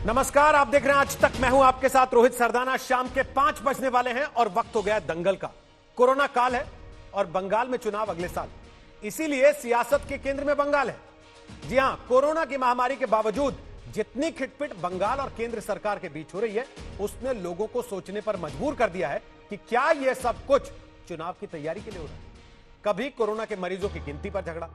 नमस्कार, आप देख रहे हैं आज तक। मैं हूं आपके साथ रोहित सरदाना। शाम के 5 बजने वाले हैं और वक्त हो गया है दंगल का। कोरोना काल है और बंगाल में चुनाव अगले साल, इसीलिए सियासत के केंद्र में बंगाल है। जी हां, कोरोना की महामारी के बावजूद जितनी खिटपिट बंगाल और केंद्र सरकार के बीच हो रही है, उसने लोगों को सोचने पर मजबूर कर दिया है कि क्या यह सब कुछ चुनाव की तैयारी के लिए हो रहा है। कभी कोरोना के मरीजों की गिनती पर झगड़ा,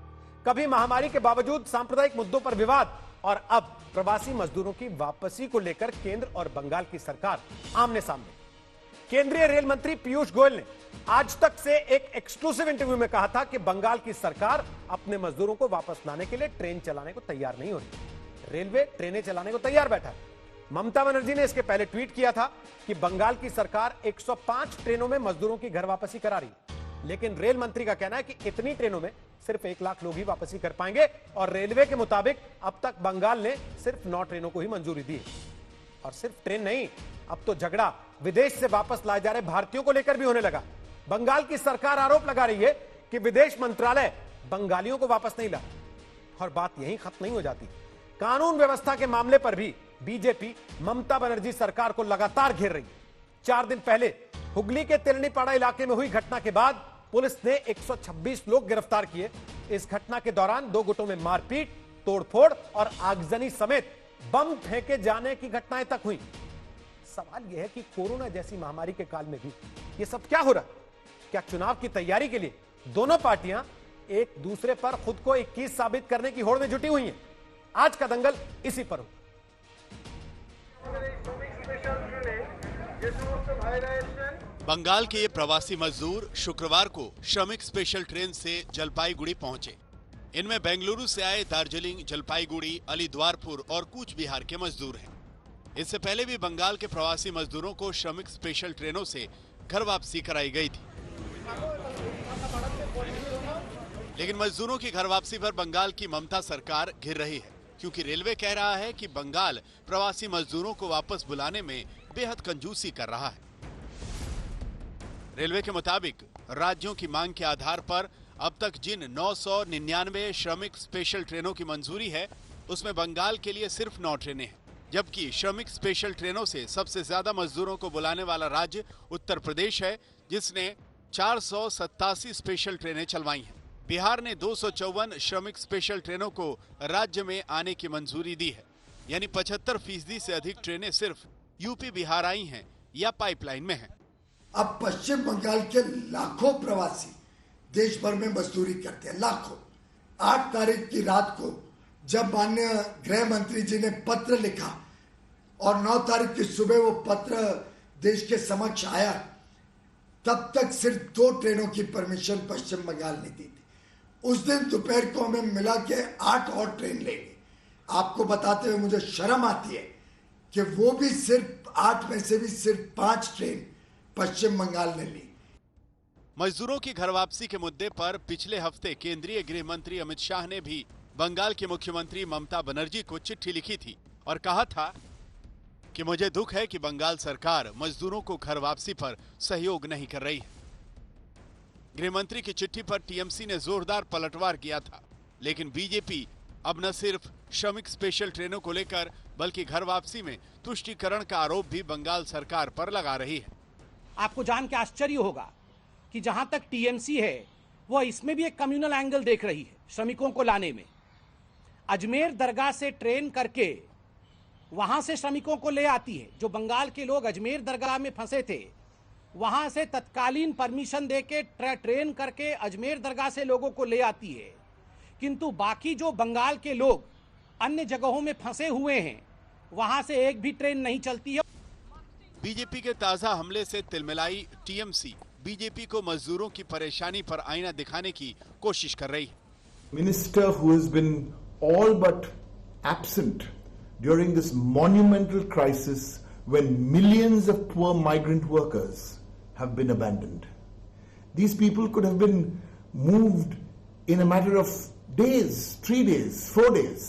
कभी महामारी के बावजूद सांप्रदायिक मुद्दों पर विवाद, और अब प्रवासी मजदूरों की वापसी को लेकर केंद्र और बंगाल की सरकार आमने सामने। केंद्रीय रेल मंत्री पीयूष गोयल ने आज तक से एक एक्सक्लूसिव इंटरव्यू में कहा था कि बंगाल की सरकार अपने मजदूरों को वापस लाने के लिए ट्रेन चलाने को तैयार नहीं हो रही। रेलवे ट्रेनें चलाने को तैयार बैठा है। ममता बनर्जी ने इसके पहले ट्वीट किया था कि बंगाल की सरकार 105 ट्रेनों में मजदूरों की घर वापसी करा रही है, लेकिन रेल मंत्री का कहना है कि इतनी ट्रेनों में सिर्फ 1 लाख लोग ही वापसी कर पाएंगे और रेलवे के मुताबिक अब तक बंगाल ने सिर्फ 9 ट्रेनों को ही मंजूरी दी है। और सिर्फ ट्रेन नहीं, अब तो झगड़ा विदेश से वापस लाए जा रहे भारतीयों को लेकर भी होने लगा। बंगाल की सरकार आरोप लगा रही है कि विदेश मंत्रालय बंगालियों को वापस नहीं ला, और बात यहीं खत्म नहीं हो जाती। कानून व्यवस्था के मामले पर भी बीजेपी ममता बनर्जी सरकार को लगातार घेर रही है। 4 दिन पहले हुगली के तेलनीपाड़ा इलाके में हुई घटना के बाद पुलिस ने 126 लोग गिरफ्तार किए। इस घटना के दौरान 2 गुटों में मारपीट, तोड़फोड़ और आगजनी समेत बम फेंके जाने की घटनाएं तक हुई। सवाल यह है कि कोरोना जैसी महामारी के काल में भी यह सब क्या हो रहा है? क्या चुनाव की तैयारी के लिए दोनों पार्टियां एक दूसरे पर खुद को 21 साबित करने की होड़ में जुटी हुई हैं? आज का दंगल इसी पर हो। बंगाल के ये प्रवासी मजदूर शुक्रवार को श्रमिक स्पेशल ट्रेन से जलपाईगुड़ी पहुंचे। इनमें बेंगलुरु से आए दार्जिलिंग, जलपाईगुड़ी, अलीद्वारपुर और कूच बिहार के मजदूर हैं। इससे पहले भी बंगाल के प्रवासी मजदूरों को श्रमिक स्पेशल ट्रेनों से घर वापसी कराई गई थी, लेकिन मजदूरों की घर वापसी पर बंगाल की ममता सरकार घिर रही है, क्योंकि रेलवे कह रहा है कि बंगाल प्रवासी मजदूरों को वापस बुलाने में बेहद कंजूसी कर रहा है। रेलवे के मुताबिक राज्यों की मांग के आधार पर अब तक जिन 999 श्रमिक स्पेशल ट्रेनों की मंजूरी है, उसमें बंगाल के लिए सिर्फ 9 ट्रेनें हैं, जबकि श्रमिक स्पेशल ट्रेनों से सबसे ज्यादा मजदूरों को बुलाने वाला राज्य उत्तर प्रदेश है, जिसने 487 स्पेशल ट्रेनें चलवाई हैं। बिहार ने 254 श्रमिक स्पेशल ट्रेनों को राज्य में आने की मंजूरी दी है, यानी 75% से अधिक ट्रेनें सिर्फ यूपी बिहार आई हैं या पाइपलाइन में हैं। अब पश्चिम बंगाल के लाखों प्रवासी देश भर में मजदूरी करते हैं, लाखों। 8 तारीख की रात को जब माननीय गृह मंत्री जी ने पत्र लिखा और 9 तारीख की सुबह वो पत्र देश के समक्ष आया, तब तक सिर्फ 2 ट्रेनों की परमिशन पश्चिम बंगाल ने दी थी। उस दिन दोपहर को हमें मिला के 8 और ट्रेन लेंगे। आपको बताते हुए मुझे शर्म आती है कि वो भी सिर्फ 8 में से भी सिर्फ 5 ट्रेन पश्चिम बंगाल ने ली। मजदूरों की घर वापसी के मुद्दे पर पिछले हफ्ते केंद्रीय गृह मंत्री अमित शाह ने भी बंगाल की मुख्यमंत्री ममता बनर्जी को चिट्ठी लिखी थी और कहा था कि मुझे दुख है कि बंगाल सरकार मजदूरों को घर वापसी पर सहयोग नहीं कर रही है। गृह मंत्री की चिट्ठी पर टीएमसी ने जोरदार पलटवार किया था, लेकिन बीजेपी अब न सिर्फ श्रमिक स्पेशल ट्रेनों को लेकर बल्कि घर वापसी में तुष्टीकरण का आरोप भी बंगाल सरकार पर लगा रही है। आपको जान के आश्चर्य होगा कि जहां तक टीएमसी है, वह इसमें भी एक कम्युनल एंगल देख रही है श्रमिकों को लाने में। अजमेर दरगाह से ट्रेन करके वहां से श्रमिकों को ले आती है। जो बंगाल के लोग अजमेर दरगाह में फंसे थे, वहां से तत्कालीन परमिशन देके ट्रेन करके अजमेर दरगाह से लोगों को ले आती है। किंतु बाकी जो बंगाल के लोग अन्य जगहों में फंसे हुए हैं, वहां से एक भी ट्रेन नहीं चलती है। बीजेपी के ताजा हमले से तिलमिलाई टीएमसी बीजेपी को मजदूरों की परेशानी पर आईना दिखाने की कोशिश कर रही है। Minister who has been all but absent during this monumental crisis when millions of poor migrant workers have been abandoned. These people could have been moved in a matter of days, 3 days, 4 days.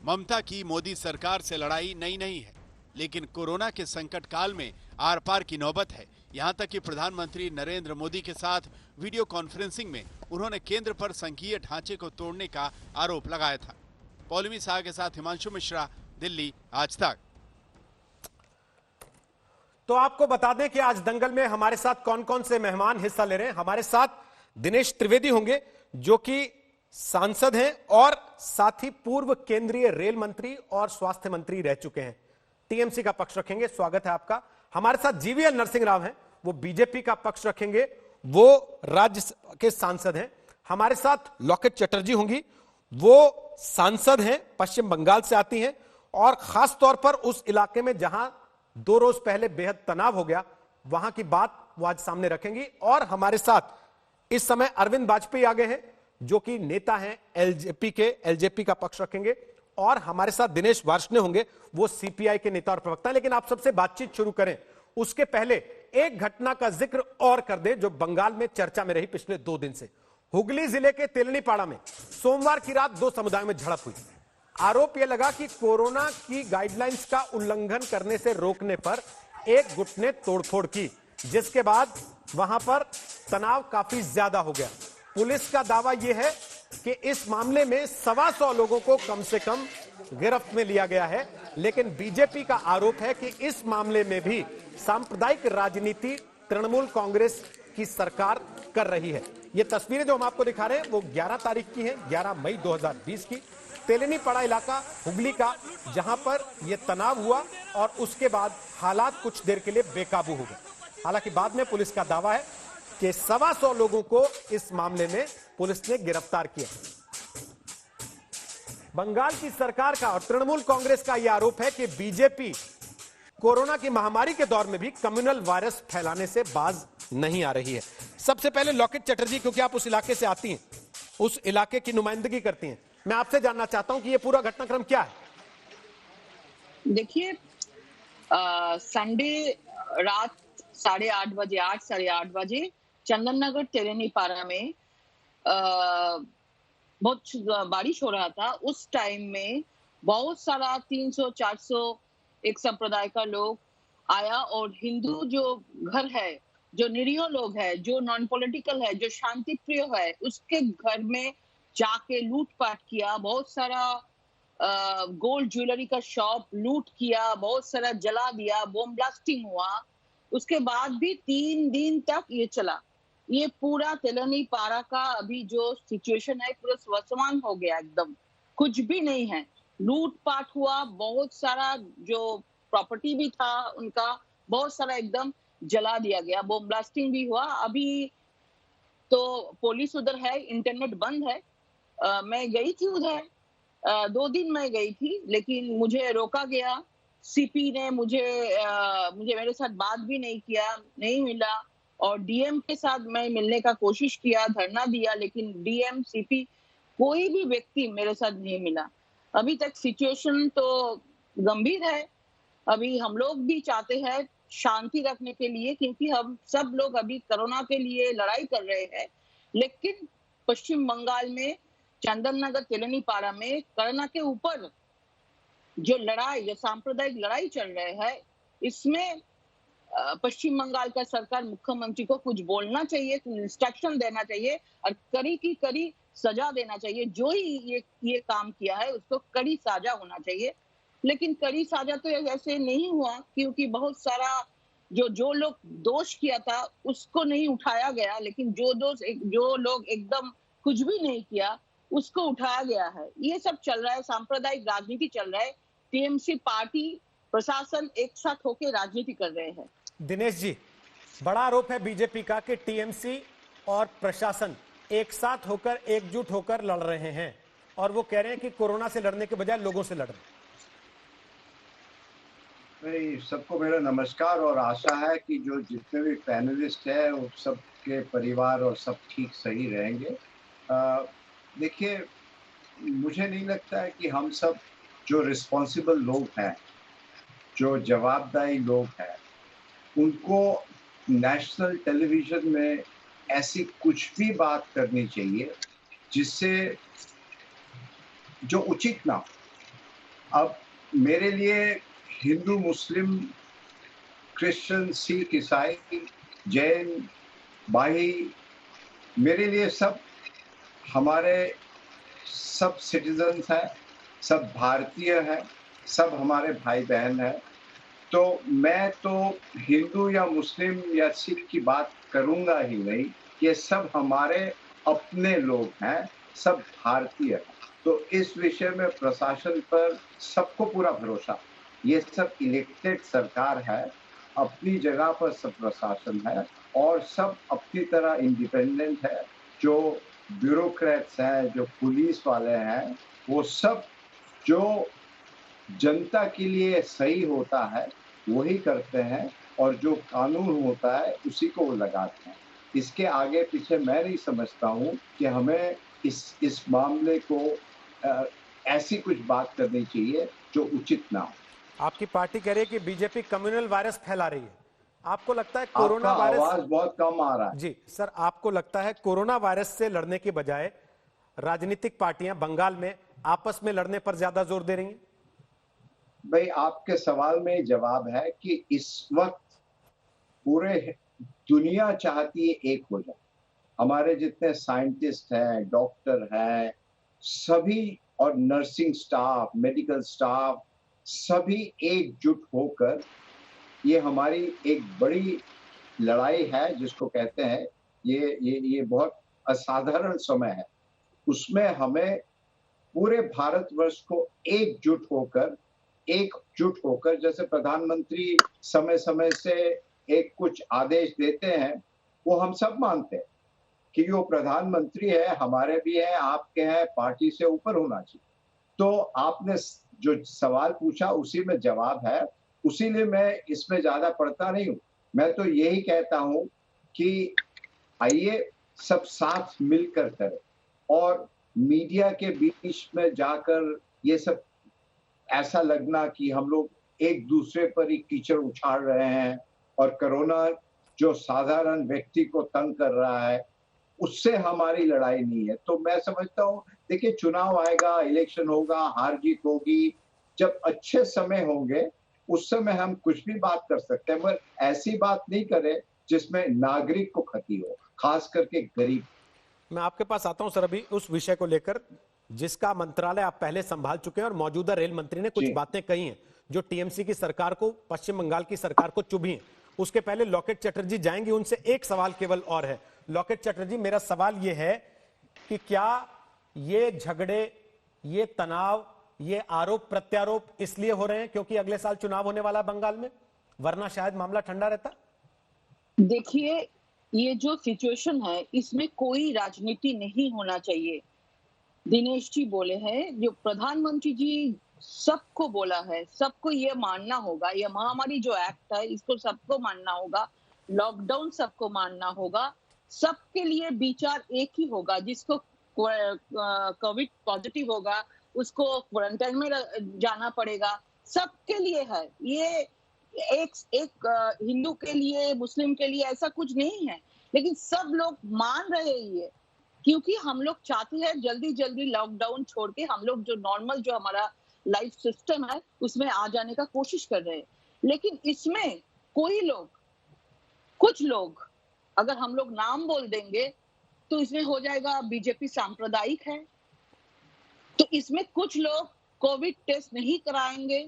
ममता की मोदी सरकार से लड़ाई नई नहीं है, लेकिन corona के संकट काल में आर पार की नौबत है। यहां तक कि प्रधानमंत्री नरेंद्र मोदी के साथ वीडियो कॉन्फ्रेंसिंग में उन्होंने केंद्र पर संघीय ढांचे को तोड़ने का आरोप लगाया था। पॉलिमी साह के साथ हिमांशु मिश्रा, दिल्ली आज तक। तो आपको बता दें कि आज दंगल में हमारे साथ कौन कौन से मेहमान हिस्सा ले रहे हैं। हमारे साथ दिनेश त्रिवेदी होंगे जो कि सांसद हैं और साथ ही पूर्व केंद्रीय रेल मंत्री और स्वास्थ्य मंत्री रह चुके हैं। टीएमसी का पक्ष रखेंगे, स्वागत है आपका। हमारे साथ जीवीएल नरसिंह राव हैं, वो बीजेपी का पक्ष रखेंगे, वो राज्य के सांसद हैं। हमारे साथ लॉकेट चटर्जी होंगी, वो सांसद हैं, पश्चिम बंगाल से आती हैं और खास तौर पर उस इलाके में जहां 2 रोज पहले बेहद तनाव हो गया, वहां की बात वो आज सामने रखेंगी। और हमारे साथ इस समय अरविंद वाजपेयी आ गए हैं जो कि नेता हैं एलजेपी का पक्ष रखेंगे। और हमारे साथ दिनेश वार्ष्णेय होंगे, वो सीपीआई के नेता और प्रवक्ता हैं। लेकिन आप सबसे बातचीत शुरू करें उसके पहले एक घटना का जिक्र और कर दे जो बंगाल में चर्चा में रही पिछले 2 दिन से। हुगली जिले के तेलनीपाड़ा में सोमवार की रात 2 समुदायों में झड़प हुई। आरोप यह लगा कि कोरोना की गाइडलाइंस का उल्लंघन करने से रोकने पर एक गुट ने तोड़फोड़ की, जिसके बाद वहां पर तनाव काफी ज्यादा हो गया। पुलिस का दावा यह है कि इस मामले में 125 लोगों को कम से कम गिरफ्त में लिया गया है। लेकिन बीजेपी का आरोप है कि इस मामले में भी सांप्रदायिक राजनीति तृणमूल कांग्रेस की सरकार कर रही है। ये तस्वीरें जो हम आपको दिखा रहे हैं वो 11 तारीख की हैं, 11 मई 2020 की। तेलनीपाड़ा इलाका हुगली का, जहां पर यह तनाव हुआ और उसके बाद हालात कुछ देर के लिए बेकाबू हो गए। हालांकि बाद में पुलिस का दावा है कि 125 लोगों को इस मामले में पुलिस ने गिरफ्तार किया। बंगाल की सरकार का और तृणमूल कांग्रेस का यह आरोप है कि बीजेपी कोरोना की महामारी के दौर में भी कम्युनल वायरस फैलाने से बाज नहीं आ रही है। सबसे पहले लॉकेट चटर्जी, क्योंकि आप उस इलाके से आती हैं, उस इलाके की नुमाइंदगी करती हैं, मैं आपसे जानना चाहता हूं कि यह पूरा घटनाक्रम क्या है। देखिए, संडे रात 8:30 बजे, 8 साढ़े 8 बजे चंदन नगर तेलनीपाड़ा में बहुत बारिश हो रहा था। उस टाइम में बहुत सारा 300-400 एक संप्रदाय का लोग आया और हिंदू जो घर है, जो निरीह लोग है, जो नॉन पॉलिटिकल है, जो शांति प्रिय है, उसके घर में जाके लूटपाट किया। बहुत सारा गोल्ड ज्वेलरी का शॉप लूट किया, बहुत सारा जला दिया, बॉम्ब ब्लास्टिंग हुआ। उसके बाद भी 3 दिन तक ये चला। ये पूरा तेलनीपाड़ा का अभी जो सिचुएशन है पूरा स्वसमान हो गया, एकदम कुछ भी नहीं है। लूटपाट हुआ, बहुत सारा जो प्रॉपर्टी भी था उनका बहुत सारा एकदम जला दिया गया, बॉम्ब ब्लास्टिंग भी हुआ। अभी तो पुलिस उधर है, इंटरनेट बंद है। मैं गई थी उधर, 2 दिन मैं गई थी, लेकिन मुझे रोका गया। सीपी ने मुझे मेरे साथ बात भी नहीं किया, नहीं मिला। और डीएम के साथ मैं मिलने का कोशिश किया, धरना दिया, लेकिन डीएम, सीपी, कोई भी व्यक्ति मेरे साथ नहीं मिला। अभी तक सिचुएशन तो गंभीर है। अभी हम लोग भी चाहते हैं शांति रखने के लिए, क्योंकि हम सब लोग अभी कोरोना के लिए लड़ाई कर रहे हैं। लेकिन पश्चिम बंगाल में चंदन नगर तेलनीपाड़ा में कोरोना के ऊपर जो लड़ाई, जो सांप्रदायिक लड़ाई चल रहे है, इसमें पश्चिम बंगाल का सरकार, मुख्यमंत्री को कुछ बोलना चाहिए, इंस्ट्रक्शन देना चाहिए और कड़ी की कड़ी सजा देना चाहिए। जो ही ये काम किया है उसको कड़ी सजा होना चाहिए। लेकिन कड़ी सजा तो ऐसे नहीं हुआ, क्योंकि बहुत सारा जो लोग दोष किया था उसको नहीं उठाया गया, लेकिन जो लोग एकदम कुछ भी नहीं किया उसको उठाया गया है। ये सब चल रहा है, सांप्रदायिक राजनीति चल रहा है। टीएमसी पार्टी, प्रशासन एक साथ होकर राजनीति कर रहे हैं। दिनेश जी, बड़ा आरोप है बीजेपी का कि टीएमसी और प्रशासन एक साथ होकर, एकजुट होकर लड़ रहे हैं, और वो कह रहे हैं कि कोरोना से लड़ने के बजाय लोगों से लड़ रहे हैं। सबको मेरा नमस्कार और आशा है कि जो जितने भी पैनलिस्ट हैं वो सबके परिवार और सब ठीक सही रहेंगे। देखिए, मुझे नहीं लगता है कि हम सब जो रिस्पॉन्सिबल लोग हैं, जो जवाबदारी लोग हैं, उनको नेशनल टेलीविज़न में ऐसी कुछ भी बात करनी चाहिए जिससे जो उचित ना हो। अब मेरे लिए हिंदू, मुस्लिम, क्रिश्चियन, सिख, ईसाई, जैन, बाही, मेरे लिए सब हमारे सब सिटीजन्स हैं, सब भारतीय हैं, सब हमारे भाई बहन हैं। तो मैं तो हिंदू या मुस्लिम या सिख की बात करूंगा ही नहीं, ये सब हमारे अपने लोग हैं, सब भारतीय हैं। तो इस विषय में प्रशासन पर सबको पूरा भरोसा। ये सब इलेक्टेड सरकार है, अपनी जगह पर सब प्रशासन है और सब अपनी तरह इंडिपेंडेंट है। जो ब्यूरोक्रेट्स हैं, जो पुलिस वाले हैं, वो सब जो जनता के लिए सही होता है वही करते हैं और जो कानून होता है उसी को वो लगाते हैं। इसके आगे पीछे मैं नहीं समझता हूँ कि हमें इस मामले को ऐसी कुछ बात करनी चाहिए जो उचित ना हो। आपकी पार्टी कह रही है कि बीजेपी कम्युनल वायरस फैला रही है। आपको लगता है कोरोना वायरस, आवाज बहुत कम आ रहा है जी सर, आपको लगता है कोरोना वायरस से लड़ने की बजाय राजनीतिक पार्टियां बंगाल में आपस में लड़ने पर ज्यादा जोर दे रही हैं? भाई, आपके सवाल में जवाब है कि इस वक्त पूरे दुनिया चाहती है एक हो जाए। हमारे जितने साइंटिस्ट हैं, डॉक्टर हैं, सभी और नर्सिंग स्टाफ, मेडिकल स्टाफ, सभी एकजुट होकर ये हमारी एक बड़ी लड़ाई है जिसको कहते हैं ये बहुत असाधारण समय है। उसमें हमें पूरे भारतवर्ष को एकजुट होकर जैसे प्रधानमंत्री समय समय से एक कुछ आदेश देते हैं, वो हम सब मानते हैं कि वो प्रधानमंत्री है, हमारे भी है, आपके हैं, पार्टी से ऊपर होना चाहिए। तो आपने जो सवाल पूछा उसी में जवाब है, उसीलिए मैं इसमें ज्यादा पढ़ता नहीं हूँ। मैं तो यही कहता हूँ कि आइए सब साथ मिलकर करें और मीडिया के बीच में जाकर ये सब ऐसा लगना कि हम लोग एक दूसरे पर ही कीचड़ उछाल रहे हैं और कोरोना जो साधारण व्यक्ति को तंग कर रहा है उससे हमारी लड़ाई नहीं है। तो मैं समझता हूँ, देखिए चुनाव आएगा, इलेक्शन होगा, हार जीत होगी, जब अच्छे समय होंगे उस समय हम कुछ भी बात कर सकते हैं, मगर ऐसी बात नहीं करें जिसमें नागरिक को क्षति हो, खास करके गरीब। मैं आपके पास आता हूं सर अभी उस विषय को लेकर जिसका मंत्रालय आप पहले संभाल चुके हैं और मौजूदा रेल मंत्री ने कुछ बातें कही हैं जो टीएमसी की सरकार को, पश्चिम बंगाल की सरकार को चुभी हैं। उसके पहले लॉकेट चटर्जी जाएंगे, उनसे एक सवाल केवल और है। लॉकेट चटर्जी, मेरा सवाल यह है कि क्या ये झगड़े, ये तनाव, ये आरोप प्रत्यारोप इसलिए हो रहे हैं क्योंकि अगले साल चुनाव होने वाला है बंगाल में, वरना शायद मामला ठंडा रहता? देखिए, ये जो सिचुएशन है इसमें कोई राजनीति नहीं होना चाहिए। दिनेश जी बोले हैं, जो प्रधानमंत्री जी सबको बोला है, सबको ये मानना होगा, ये महामारी जो एक्ट है इसको सबको मानना होगा, लॉकडाउन सबको मानना होगा, सबके लिए विचार एक ही होगा। जिसको कोविड पॉजिटिव होगा उसको क्वारंटाइन में जाना पड़ेगा, सबके लिए है ये। एक हिंदू के लिए, मुस्लिम के लिए ऐसा कुछ नहीं है, लेकिन सब लोग मान रहे हैं ये, क्योंकि हम लोग चाहते हैं जल्दी जल्दी लॉकडाउन छोड़ के हम लोग जो नॉर्मल जो हमारा लाइफ सिस्टम है उसमें आ जाने का कोशिश कर रहे हैं। लेकिन इसमें कोई लोग, कुछ लोग, अगर हम लोग नाम बोल देंगे तो इसमें हो जाएगा बीजेपी सांप्रदायिक है। तो इसमें कुछ लोग कोविड टेस्ट नहीं कराएंगे,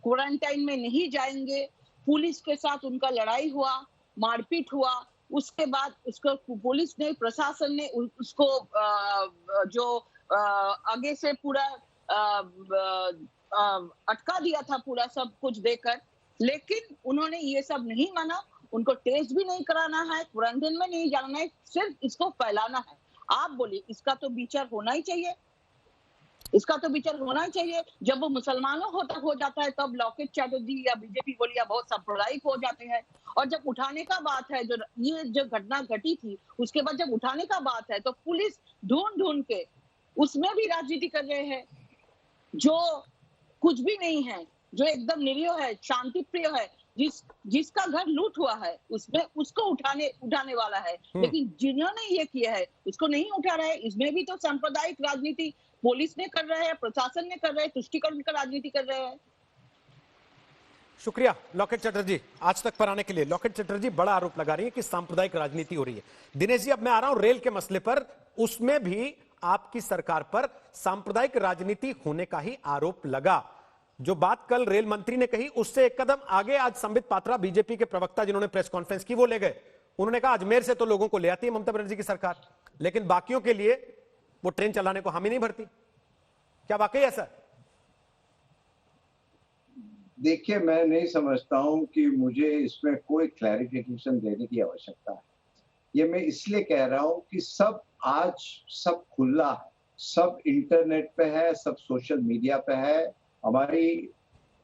क्वारंटाइन में नहीं जाएंगे, पुलिस के साथ उनका लड़ाई हुआ, मारपीट हुआ, उसके बाद उसको पुलिस ने, प्रशासन ने उसको जो आगे से पूरा अटका दिया था, पूरा सब कुछ देकर, लेकिन उन्होंने ये सब नहीं माना। उनको टेस्ट भी नहीं कराना है, क्वारंटाइन में नहीं जाना है, सिर्फ इसको फैलाना है। आप बोलिए, इसका तो विचार होना ही चाहिए, इसका तो विचार होना ही चाहिए। जब वो मुसलमानों हो जाता है तब लॉकेट चैटर्जी या बीजेपी बोलिए बहुत सांप्रदायिक हो जाते हैं, और जब उठाने का बात है, जो ये जो घटना घटी थी उसके बाद जब उठाने का बात है तो पुलिस ढूंढ के उसमें भी राजनीति कर रहे हैं। जो कुछ भी नहीं है, जो एकदम निरीह है, शांति प्रिय है, जिसका घर लूट हुआ है उसमें उसको उठाने वाला है, लेकिन जिन्होंने ये किया है उसको नहीं उठा रहा है। इसमें भी तो सांप्रदायिक राजनीति पुलिस ने कर रहे हैं, प्रशासन ने कर रहे हैं, तुष्टिकरण का राजनीति कर रहे हैं। शुक्रिया लॉकेट चटर्जी आज तक पर आने के लिए। लॉकेट चटर्जी बड़ा आरोप लगा रही है कि सांप्रदायिक राजनीति हो रही है। दिनेश जी, अब मैं आ रहा हूं रेल के मसले पर, उसमें भी आपकी सरकार पर सांप्रदायिक राजनीति होने का ही आरोप लगा। जो बात कल रेल मंत्री ने कही उससे एक कदम आगे आज संबित पात्रा, बीजेपी के प्रवक्ता जिन्होंने प्रेस कॉन्फ्रेंस की, वो ले गए। उन्होंने कहा अजमेर से तो लोगों को ले आती है ममता बनर्जी की सरकार, लेकिन बाकियों के लिए वो ट्रेन चलाने को हामी नहीं भरती। क्या वाकई ऐसा? देखिए, मैं नहीं समझता हूं कि मुझे इसमें कोई क्लैरिफिकेशन देने की आवश्यकता है। ये मैं इसलिए कह रहा हूं कि सब आज सब खुला है, सब इंटरनेट पे है, सब सोशल मीडिया पे है। हमारी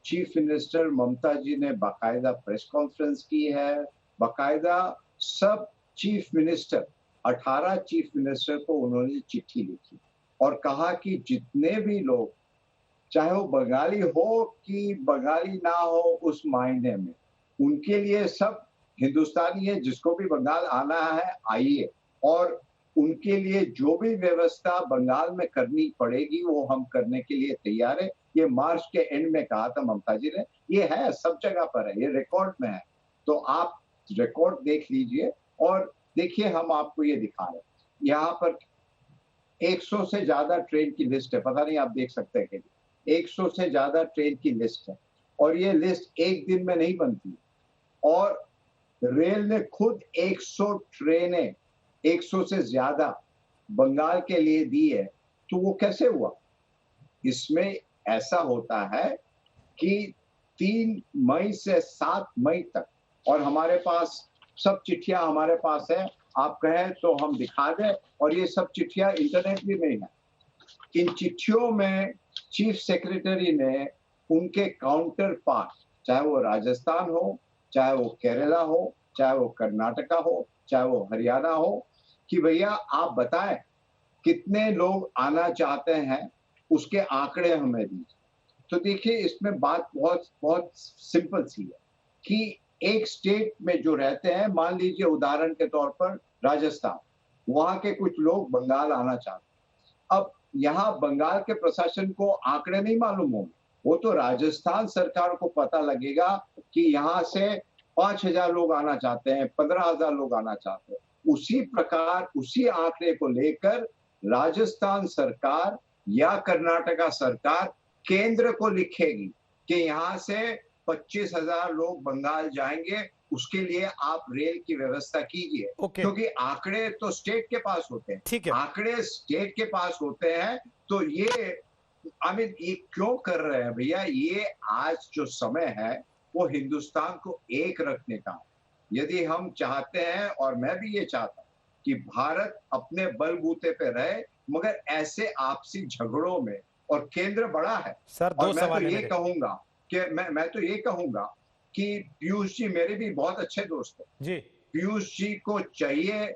चीफ मिनिस्टर ममता जी ने बाकायदा प्रेस कॉन्फ्रेंस की है, बाकायदा सब चीफ मिनिस्टर 18 चीफ मिनिस्टर को उन्होंने चिट्ठी लिखी और कहा कि जितने भी लोग, चाहे वो बंगाली हो कि बंगाली ना हो, उस मायने में उनके लिए सब हिंदुस्तानी है, जिसको भी बंगाल आना है आइए, और उनके लिए जो भी व्यवस्था बंगाल में करनी पड़ेगी वो हम करने के लिए तैयार है। ये मार्च के एंड में कहा था ममता जी ने, ये है सब जगह पर है, ये रिकॉर्ड में है, तो आप रिकॉर्ड देख लीजिए। और देखिए, हम आपको ये दिखा रहे हैं, यहाँ पर 100 से ज्यादा ट्रेन की लिस्ट है, पता नहीं आप देख सकते हैं कि 100 से ज्यादा ट्रेन की लिस्ट है, और ये लिस्ट एक दिन में नहीं बनती। और रेल ने खुद 100 ट्रेनें, 100 से ज्यादा बंगाल के लिए दी है, तो वो कैसे हुआ? इसमें ऐसा होता है कि 3 मई से 7 मई तक, और हमारे पास सब चिट्ठियां हमारे पास है, आप कहें तो हम दिखा दें, और ये सब चिट्ठियां इंटरनेट भी नहीं है। इन चिट्ठियों में चीफ सेक्रेटरी ने उनके काउंटर पार्ट, चाहे वो राजस्थान हो, चाहे वो केरला हो, चाहे वो कर्नाटका हो, चाहे वो हरियाणा हो, कि भैया आप बताएं कितने लोग आना चाहते हैं, उसके आंकड़े हमें दीजिए। तो देखिए, इसमें बात बहुत बहुत सिंपल सी है कि एक स्टेट में जो रहते हैं, मान लीजिए उदाहरण के तौर पर राजस्थान, वहां के कुछ लोग बंगाल आना चाहते हैं। अब यहाँ बंगाल के प्रशासन को आंकड़े नहीं मालूम होंगे, वो तो राजस्थान सरकार को पता लगेगा कि यहाँ से 5,000 लोग आना चाहते हैं, 15,000 लोग आना चाहते हैं। उसी प्रकार उसी आंकड़े को लेकर राजस्थान सरकार या कर्नाटका सरकार केंद्र को लिखेगी कि यहाँ से 25,000 लोग बंगाल जाएंगे, उसके लिए आप रेल की व्यवस्था कीजिए। क्योंकि आंकड़े तो स्टेट के पास होते हैं, आंकड़े स्टेट के पास होते हैं। तो ये ये क्यों कर रहे हैं भैया? ये आज जो समय है वो हिंदुस्तान को एक रखने का। यदि हम चाहते हैं, और मैं भी ये चाहता हूं कि भारत अपने बलबूते पे रहे, मगर ऐसे आपसी झगड़ों में, और केंद्र बड़ा है सर, और मैं तो ये कहूंगा कि मैं तो ये कहूंगा कि पीयूष जी मेरे भी बहुत अच्छे दोस्त हैं जी। पीयूष जी को चाहिए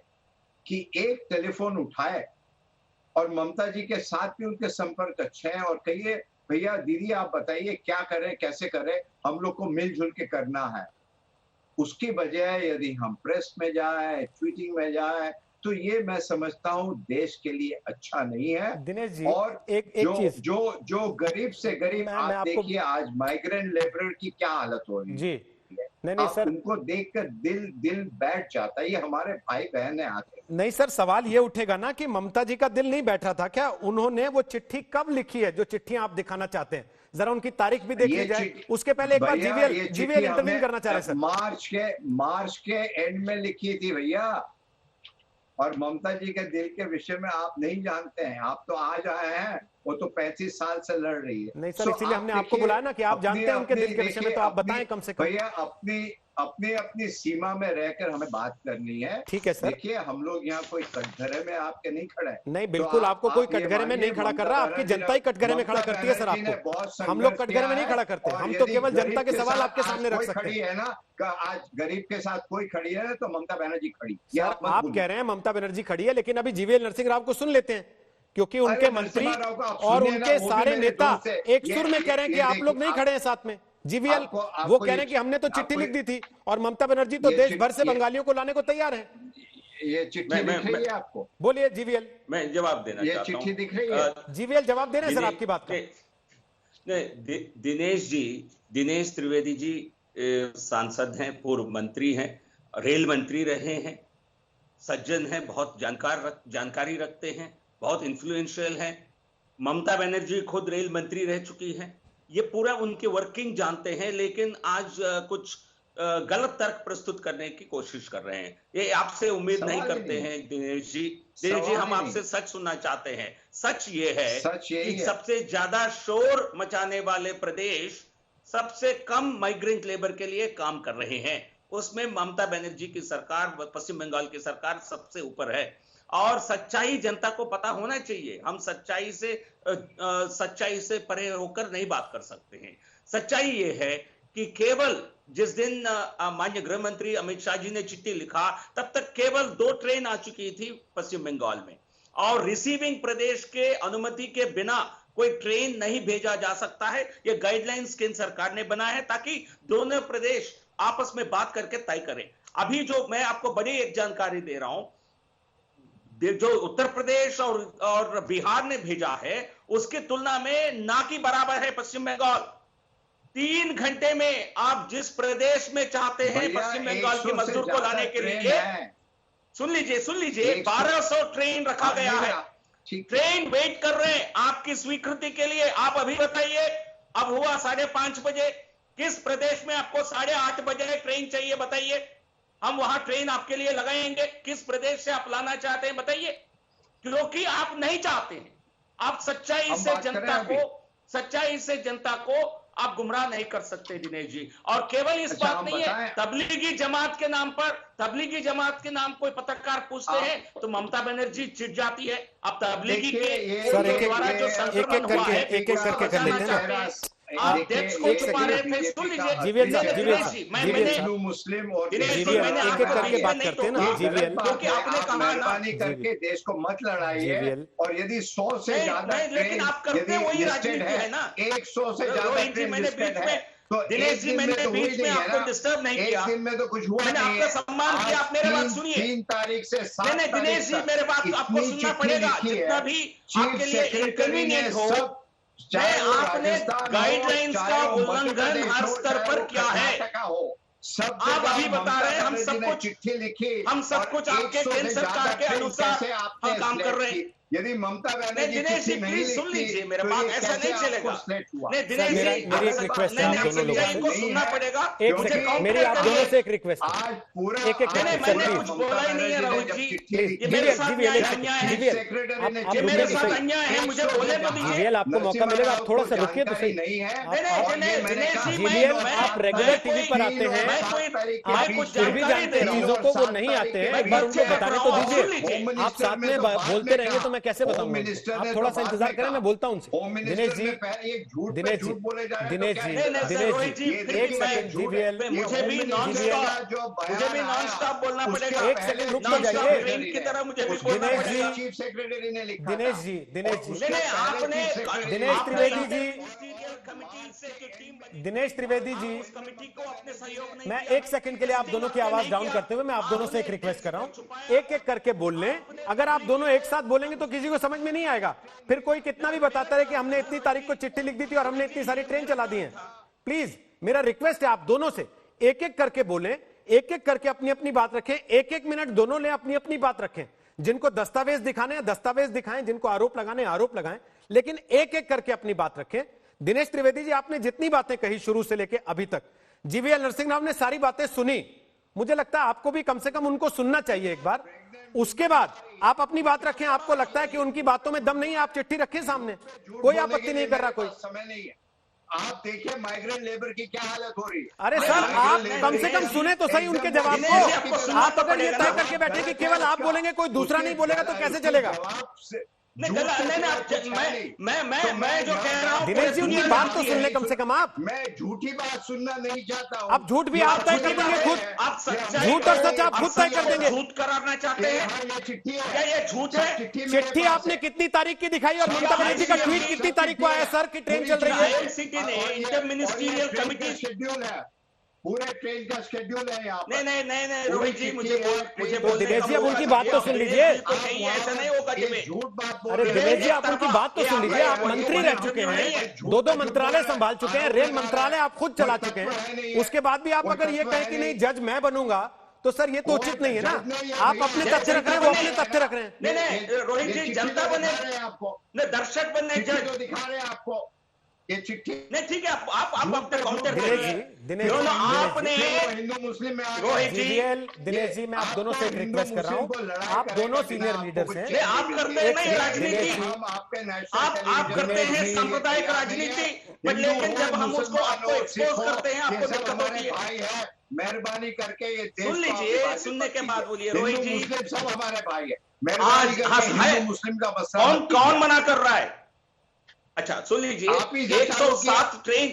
कि एक टेलीफोन उठाए, और ममता जी के साथ भी उनके संपर्क अच्छे हैं, और कहिए भैया दीदी आप बताइए क्या करें, कैसे करें, हम लोग को मिलजुल के करना है। उसकी बजाय यदि हम प्रेस में जाए, ट्वीटिंग में जाए, तो ये मैं समझता हूं देश के लिए अच्छा नहीं है। दिनेश जी, और एक चीज, जो गरीब से गरीब, आप देखिए आज माइग्रेंट लेबर की क्या हालत हो रही है जी। नहीं सर, उनको देखकर दिल बैठ जाता है। ये हमारे भाई बहन है आके। नहीं सर, सवाल ये उठेगा ना कि ममता जी का दिल नहीं बैठ रहा था क्या? उन्होंने वो चिट्ठी कब लिखी है जो चिट्ठियां आप दिखाना चाहते हैं? जरा उनकी तारीख भी देख ली जाए। उसके पहले एक बार जीवीएल इंटरव्यू करना चाह रहे हैं सर। मार्च के एंड में लिखी थी भैया, और ममता जी के दिल के विषय में आप नहीं जानते हैं। आप तो आज आए हैं, वो तो 35 साल से लड़ रही है। नहीं सर, इसीलिए हमने आपको बुलाया ना कि आप जानते हैं उनके दिल के विषय में, तो आप बताएं कम से कम। भैया अपनी सीमा में रहकर हमें बात करनी है। ठीक है सर। देखिए, हम लोग यहाँ कोई कटघरे में आपके नहीं खड़े हैं। नहीं, बिल्कुल आपको कोई कटघरे में नहीं खड़ा कर रहा, आपकी जनता ही कटघरे में खड़ा करती है सर आपको। हम लोग कटघरे में नहीं खड़ा करते, हम तो केवल जनता के सवाल आपके सामने रख सकते हैं। है ना, आज गरीब के साथ कोई खड़ी है तो ममता बनर्जी खड़ी। आप कह रहे हैं ममता बनर्जी खड़ी है, लेकिन अभी जीवीएल नरसिंह राव को सुन लेते हैं, क्योंकि उनके मंत्री और उनके सारे नेता एक सुर में कह रहे हैं कि आप लोग नहीं खड़े हैं साथ में। जीवीएल वो कह रहे हैं कि हमने तो चिट्ठी लिख दी थी, और ममता बनर्जी तो देश भर से बंगालियों को लाने को तैयार है। ये चिट्ठी दिख रही है आपको? बोलिए जीवीएल। मैं जवाब देना चाहता हूं। ये चिट्ठी दिख रही है? जीवीएल जवाब दे रहे हैं सर आपकी बात का। दिनेश त्रिवेदी जी सांसद हैं, पूर्व मंत्री हैं, रेल मंत्री रहे हैं, सज्जन हैं, बहुत जानकारी रखते हैं, बहुत इन्फ्लुएंशियल हैं। ममता बनर्जी खुद रेल मंत्री रह चुकी हैं, ये पूरा उनकी वर्किंग जानते हैं, लेकिन आज कुछ गलत तर्क प्रस्तुत करने की कोशिश कर रहे हैं। ये आपसे उम्मीद नहीं करते हैं दिनेश जी। दिनेश जी, हम आपसे सच सुनना चाहते हैं। सच ये है कि सबसे ज्यादा शोर मचाने वाले प्रदेश सबसे कम माइग्रेंट लेबर के लिए काम कर रहे हैं, उसमें ममता बनर्जी की सरकार, पश्चिम बंगाल की सरकार सबसे ऊपर है। और सच्चाई जनता को पता होना चाहिए। हम सच्चाई से परे होकर नहीं बात कर सकते हैं। सच्चाई ये है कि केवल जिस दिन माननीय गृह मंत्री अमित शाह जी ने चिट्ठी लिखा, तब तक केवल 2 ट्रेन आ चुकी थी पश्चिम बंगाल में, और रिसीविंग प्रदेश के अनुमति के बिना कोई ट्रेन नहीं भेजा जा सकता है। यह गाइडलाइंस केंद्र सरकार ने बनाया है ताकि दोनों प्रदेश आपस में बात करके तय करें। अभी जो मैं आपको बड़ी एक जानकारी दे रहा हूं, जो उत्तर प्रदेश और बिहार ने भेजा है, उसकी तुलना में ना की बराबर है पश्चिम बंगाल। 3 घंटे में आप जिस प्रदेश में चाहते हैं पश्चिम बंगाल के मजदूर को लाने के लिए, सुन लीजिए 1200 ट्रेन रखा गया है। ट्रेन वेट कर रहे हैं आपकी स्वीकृति के लिए। आप अभी बताइए, अब हुआ 5:30 बजे, किस प्रदेश में आपको 8:30 बजे ट्रेन चाहिए बताइए, हम वहां ट्रेन आपके लिए लगाएंगे। किस प्रदेश से आप लाना चाहते हैं बताइए, क्योंकि आप नहीं चाहते हैं। आप सच्चाई से जनता को आप गुमराह नहीं कर सकते दिनेश जी। और केवल इस बात नहीं है, तबलीगी जमात के नाम कोई पत्रकार पूछते हैं तो ममता बनर्जी चिढ़ जाती है। अब तबलीगी के द्वारा जो संक्रमण हुआ है, एक एक करके कर लेते हैं ना। अध्यक्ष को छुपा रहे थे, सुन लीजिए, मुस्लिम और एक एक करके बात करते हैं ना। जीवीएल, क्योंकि आपने कहा मेहरबानी करके देश को मत लड़ाइए, और यदि 100 से ज्यादा लेकिन आप करते वही राजनीति है ना। 100 से ज्यादा मैंने बीच में, तो दिनेश जी मैंने बीच में आपको डिस्टर्ब नहीं किया। एक दिन में तो कुछ हुआ, मैंने आपका सम्मान किया। आप मेरे बात सुनिए। 3 तारीख से 7 तारीख तक दिनेश जी मेरे बात आपको सुनना पड़ेगा, जितना भी आपके लिए इनकन्वीनियंट हो। आपने गाइडलाइंस का उल्लंघन हर स्तर पर किया है। सब आप अभी बता रहे हैं हम सब कुछ आपके केंद्र सरकार के अनुसार हम काम कर रहे हैं। यदि ममता बनर्जी दिनेश जी प्लीज सुन लीजिए मेरे बात, ऐसा नहीं चलेगा। नहीं दिनेश जी, मेरी एक रिक्वेस्ट है आप दोनों लोगों को सुनना पड़ेगा। एक सेकंड, मेरी आप दोनों से एक रिक्वेस्ट है। आज पूरा एक मैंने कुछ बोला ही नहीं है राहुल जी। ये मेरे साथ अन्याय है, ये मेरे साथ अन्याय है, मुझे बोले तो दीजिए। जीवीएल, आपको मौका मिलेगा, आप थोड़ा सा रुकिए तो सही। जीवीएल, आप रेगुलर टीवी पर आते हैं, आप फिर भी जानते हैं चीजों को, वो नहीं आते हैं, एक बार उनको बताने तो दीजिए। आप साथ में बोलते रहेंगे तो मैं कैसे बताऊंगा? आप थोड़ा सा इंतजार करें, मैं बोलता हूं उनसे। दिनेश जी, एक सेकंड। जीवीएल, मुझे भी नॉन स्टॉप बोलना पड़ेगा। एक सेकंड रुक तो जाइए। ट्रेन की तरह मुझे भी बोलना पड़ेगा। चीफ सेक्रेटरी ने लिखा। दिनेश जी, आपने दिनेश त्रिवेदी जी, दिनेश त्रिवेदी जी, कमेटी को अपने सहयोग नहीं। मैं एक सेकंड के लिए आप दोनों की आवाज डाउन करते हुए मैं आप दोनों से एक रिक्वेस्ट कर रहा हूं, एक एक करके बोल लें। अगर आप दोनों एक साथ बोलेंगे तो किसी को समझ में नहीं आएगा। फिर कोई कितना भी बताता है कि हमने इतनी तारीख को चिट्ठी लिख दी थी और हमने इतनी सारी ट्रेन चला दी है। प्लीज मेरा रिक्वेस्ट है आप दोनों से एक एक करके बोलें, एक एक करके अपनी अपनी बात रखें। 1-1 मिनट दोनों ले अपनी अपनी बात रखें। जिनको दस्तावेज दिखाने हैं दस्तावेज दिखाएं, जिनको आरोप लगाने आरोप लगाएं, लेकिन एक एक करके अपनी बात रखें। दिनेश त्रिवेदी जी, आपने जितनी बातें कही शुरू से लेकर अभी तक, जीवीएल नरसिंह राव ने सारी बातें सुनी। मुझे लगता है आपको भी कम से कम उनको सुनना चाहिए एक बार। उसके बाद आप अपनी बात रखें। आपको लगता है कि उनकी बातों में दम नहीं है, आप चिट्ठी रखें सामने, कोई आपत्ति नहीं कर रहा कोई। समय नहीं है। आप देखिए माइग्रेंट लेबर की क्या हालत हो रही है। अरे सर, आप कम से कम सुने तो सही उनके जवाब को। आप अगर ये तय करके बैठे कि केवल आप बोलेंगे कोई दूसरा नहीं बोलेगा तो कैसे चलेगा? मैं जो कह रहा हूं, दिनेश जी उनकी बात तो सुन ले कम से कम आप। मैं झूठी बात सुनना नहीं चाहता हूं। अब झूठ भी आप तय कर देंगे खुद, आप झूठ और सच आप खुद तय कर देंगे। झूठ कराना चाहते हैं क्या? ये झूठ है। चिट्ठी आपने कितनी तारीख की दिखाई और ममता बनर्जी का ट्वीट कितनी तारीख को आया सर कि ट्रेन चल रही है? सिटी ने इंटर मिनिस्ट्रियल कमिटी शेड्यूल है, पूरे ट्रेन का शेड्यूल है यहाँ पर। नहीं रोहित जी, मुझे बोल दिनेश जी, अब उनकी बात तो सुन लीजिए। ऐसा नहीं होगा कि मैं झूठ बात। अरे दिनेश जी, आप उनकी बात तो सुन लीजिए। आप मंत्री रह चुके हैं, 2 मंत्रालय संभाल चुके हैं, रेल मंत्रालय आप खुद चला चुके हैं। उसके बाद भी आप अगर ये कहें कि नहीं जज मैं बनूंगा, तो सर ये तो उचित नहीं है ना। आप अपने तथ्य रख रहे हैं, वो अपने तथ्य रख रहे हैं। नहीं रोहित जी, जनता बने आपको, दर्शक बनने जज दिखा रहे हैं आपको। ये चिट्ठी नहीं ठीक है, आप अपने काउंटर दिनेश जी, दिनेश जी, आपने हिंदू मुस्लिम में रोहित जी, दिनेश जी, मैं आप दोनों से एक रिक्वेस्ट कर रहा हूँ, आप दोनों सीनियर लीडर्स हैं, नहीं आप करते हैं ना ये राजनीति, हम आपके आप करते हैं सांप्रदायिक राजनीति, पर लेकिन जब हम उसको आपको एक्सपोज करते हैं आपको दिक्कत होती है। भाई है, मेहरबानी करके ये देश सुन लीजिए, सुनने के बाद बोलिए रोहित जी। मुस्लिम सब हमारे भाई है, आज हिंदू मुस्लिम का मसला कौन मना कर रहा है? अच्छा सुन लीजिए, आप ही 107 ट्रेन,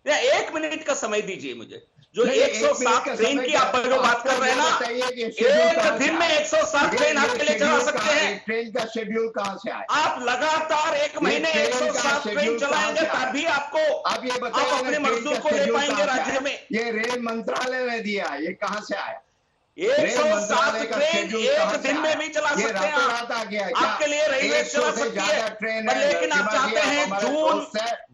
1 मिनट का समय दीजिए मुझे। जो 107 ट्रेन की आप जो बात कर रहे हैं ना, एक दिन में 107 ट्रेन आपके लिए चला सकते हैं। ट्रेन का शेड्यूल कहां से आया? आप लगातार 1 महीने 107 ट्रेन चलाएंगे तभी आपको आप ये आप अपने मजदूर को ले पाएंगे राज्य में। ये रेल मंत्रालय ने दिया, ये कहां से आया? 107 ट्रेन एक दिन में भी चला सकते हैं आप। आपके लिए रेलवे चला सकती है, पर लेकिन आप चाहते हैं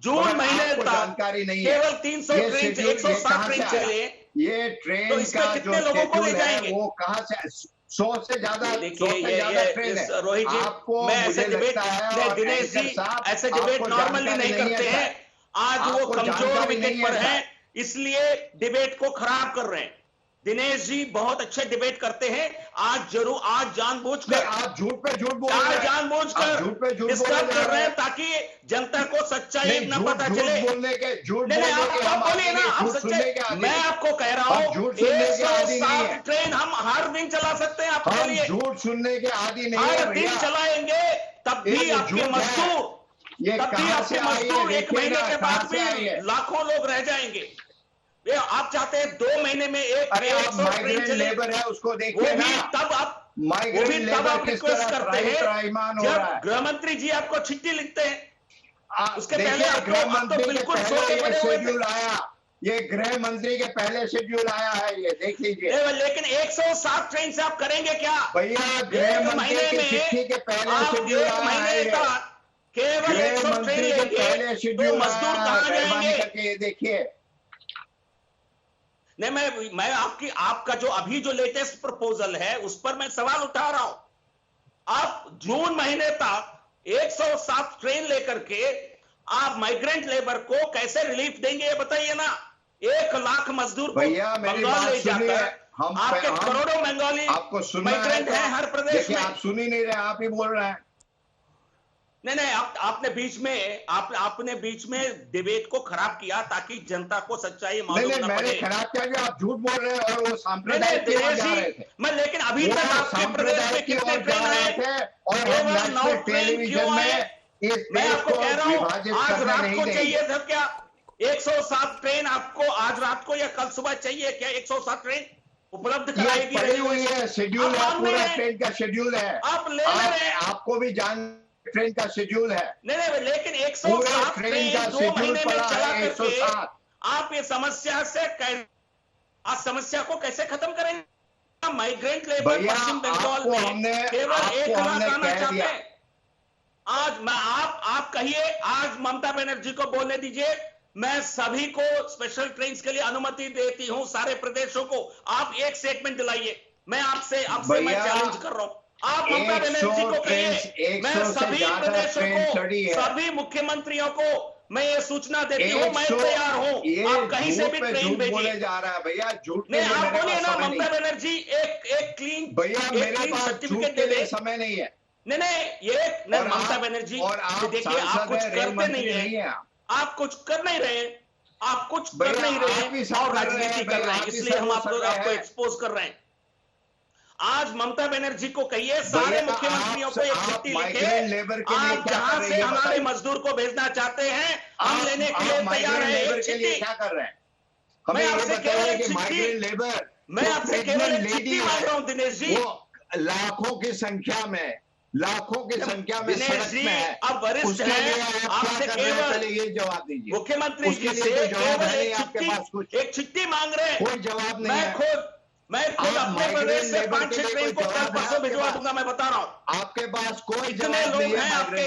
जून महीने तक जानकारी नहीं है, केवल 300 ट्रेन 107 ट्रेन चले। ये ट्रेन तो इसमें का कितने जो लोगों को ले शेड्यूल है जाएंगे? वो कहां से 100 से ज्यादा देखिए रोहित जी, मैं ऐसे डिबेट दिनेश जी ऐसे डिबेट नॉर्मली नहीं करते हैं। आज वो कमजोर विकेट पर है, इसलिए डिबेट को खराब कर रहे हैं। दिनेश जी बहुत अच्छे डिबेट करते हैं, आज जानबूझकर आप झूठ पे झूठ बोल रहे हैं, जानबूझकर डिस्टर्ब कर रहे हैं ताकि जनता को सच्चाई न पता चले। आप बोलिए ना, आप सच्चाई, मैं आपको कह रहा हूँ 107 ट्रेन हम हर दिन चला सकते हैं आपके लिए। झूठ सुनने के आदि नहीं, हर दिन चलाएंगे तब भी आपके मजदूर 1 महीने के बाद भी लाखों लोग रह जाएंगे। ये आप चाहते हैं 2 महीने में एक माइग्रेंट लेबर है उसको देखिए, वो भी तब आप रिक्वेस्ट करते हैं जब गृह मंत्री जी आपको चिट्ठी लिखते हैं, उसके पहले गृह मंत्री बिल्कुल शेड्यूल आया, ये गृह मंत्री के पहले शेड्यूल आया है, ये देख लीजिए। लेकिन 107 ट्रेन से आप करेंगे क्या भैया? गृह मंत्री की चिट्ठी के पहले शेड्यूल आया है, केवल 100 ट्रेन लेंगे तो मजदूर कहां जाएंगे? देखिए नहीं, मैं आपका जो अभी जो लेटेस्ट प्रपोजल है उस पर मैं सवाल उठा रहा हूं। आप जून महीने तक 107 ट्रेन लेकर के आप माइग्रेंट लेबर को कैसे रिलीफ देंगे ये बताइए ना। 1 लाख मजदूर को बंगाल ले जाकर, आपके करोड़ों बंगाली माइग्रेंट हैं हर प्रदेश में। आप सुन ही नहीं रहे, आप ही बोल रहे हैं। नहीं, आपने बीच में डिबेट को खराब किया ताकि जनता को सच्चाई मालूम न पड़े। मैंने खराब किया कि आप झूठ बोल रहे हैं और वो सांप्रदायिक मैं लेकिन अभी तक आपके प्रदेश में कितने ट्रेन है और केवल 9 ट्रेन क्यों है? मैं आपको कह रहा हूं आज रात को चाहिए था क्या 107 ट्रेन? आपको आज रात को या कल सुबह चाहिए क्या 107 ट्रेन? उपलब्ध कराएगी पड़ी हुई है, शेड्यूल है, पूरा ट्रेन का शेड्यूल है, आप ले रहे हैं। आपको भी ट्रेन का शेड्यूल है। नहीं, लेकिन 107 ट्रेन 2 महीने में चला करके आप ये समस्या को कैसे खत्म करेंगे? माइग्रेंट लेबर पश्चिम बंगाल में केवल 1 लाख आना चाहते हैं। आज आप कहिए, आज ममता बनर्जी को बोलने दीजिए, मैं सभी को स्पेशल ट्रेन के लिए अनुमति देती हूं, सारे प्रदेशों को। आप एक स्टेटमेंट दिलाइए, मैं आपसे मैं चैलेंज कर रहा हूं। आप ममता बनर्जी को कहिए, मैं सभी प्रदेशों को, सभी मुख्यमंत्रियों को मैं ये सूचना देती हूँ, मैं तैयार हूँ, आप कहीं से भी ट्रेन भेजिए। जा रहा है भैया, झूठ नहीं, आप बोलिए ना ममता बनर्जी एक क्लीन सर्टिफिकेट दे दे। समय नहीं है। नहीं, ममता बनर्जी देखिए, आप कुछ करते नहीं है, आप कुछ कर नहीं रहे, आप कुछ कर नहीं रहे और राजनीति कर रहे हैं, इसलिए हम आपको एक्सपोज कर रहे हैं। आज ममता बनर्जी को कहिए, सारे मुख्यमंत्रियों को एक चिट्ठी लिखे, आप जहां से हमारे मजदूर को भेजना चाहते हैं हम लेने के लिए तैयार हैं। एक चिट्ठी क्या कर रहे हैं? मैं आपसे केवल एक चिट्ठी मांग रहा हूं दिनेश जी। लाखों की संख्या में दिनेश जी अब वरिष्ठ हैं, आपसे केवल ये जवाब दीजिए। मुख्यमंत्री जी से केवल एक चिट्ठी मांग रहे हैं, कोई जवाब नहीं है। मैं खुद अपने प्रदेश से 5-6 ट्रेन को कल परसों भिजवा दूंगा। मैं बता रहा हूं आपके पास कोई कितने लोग हैं आपके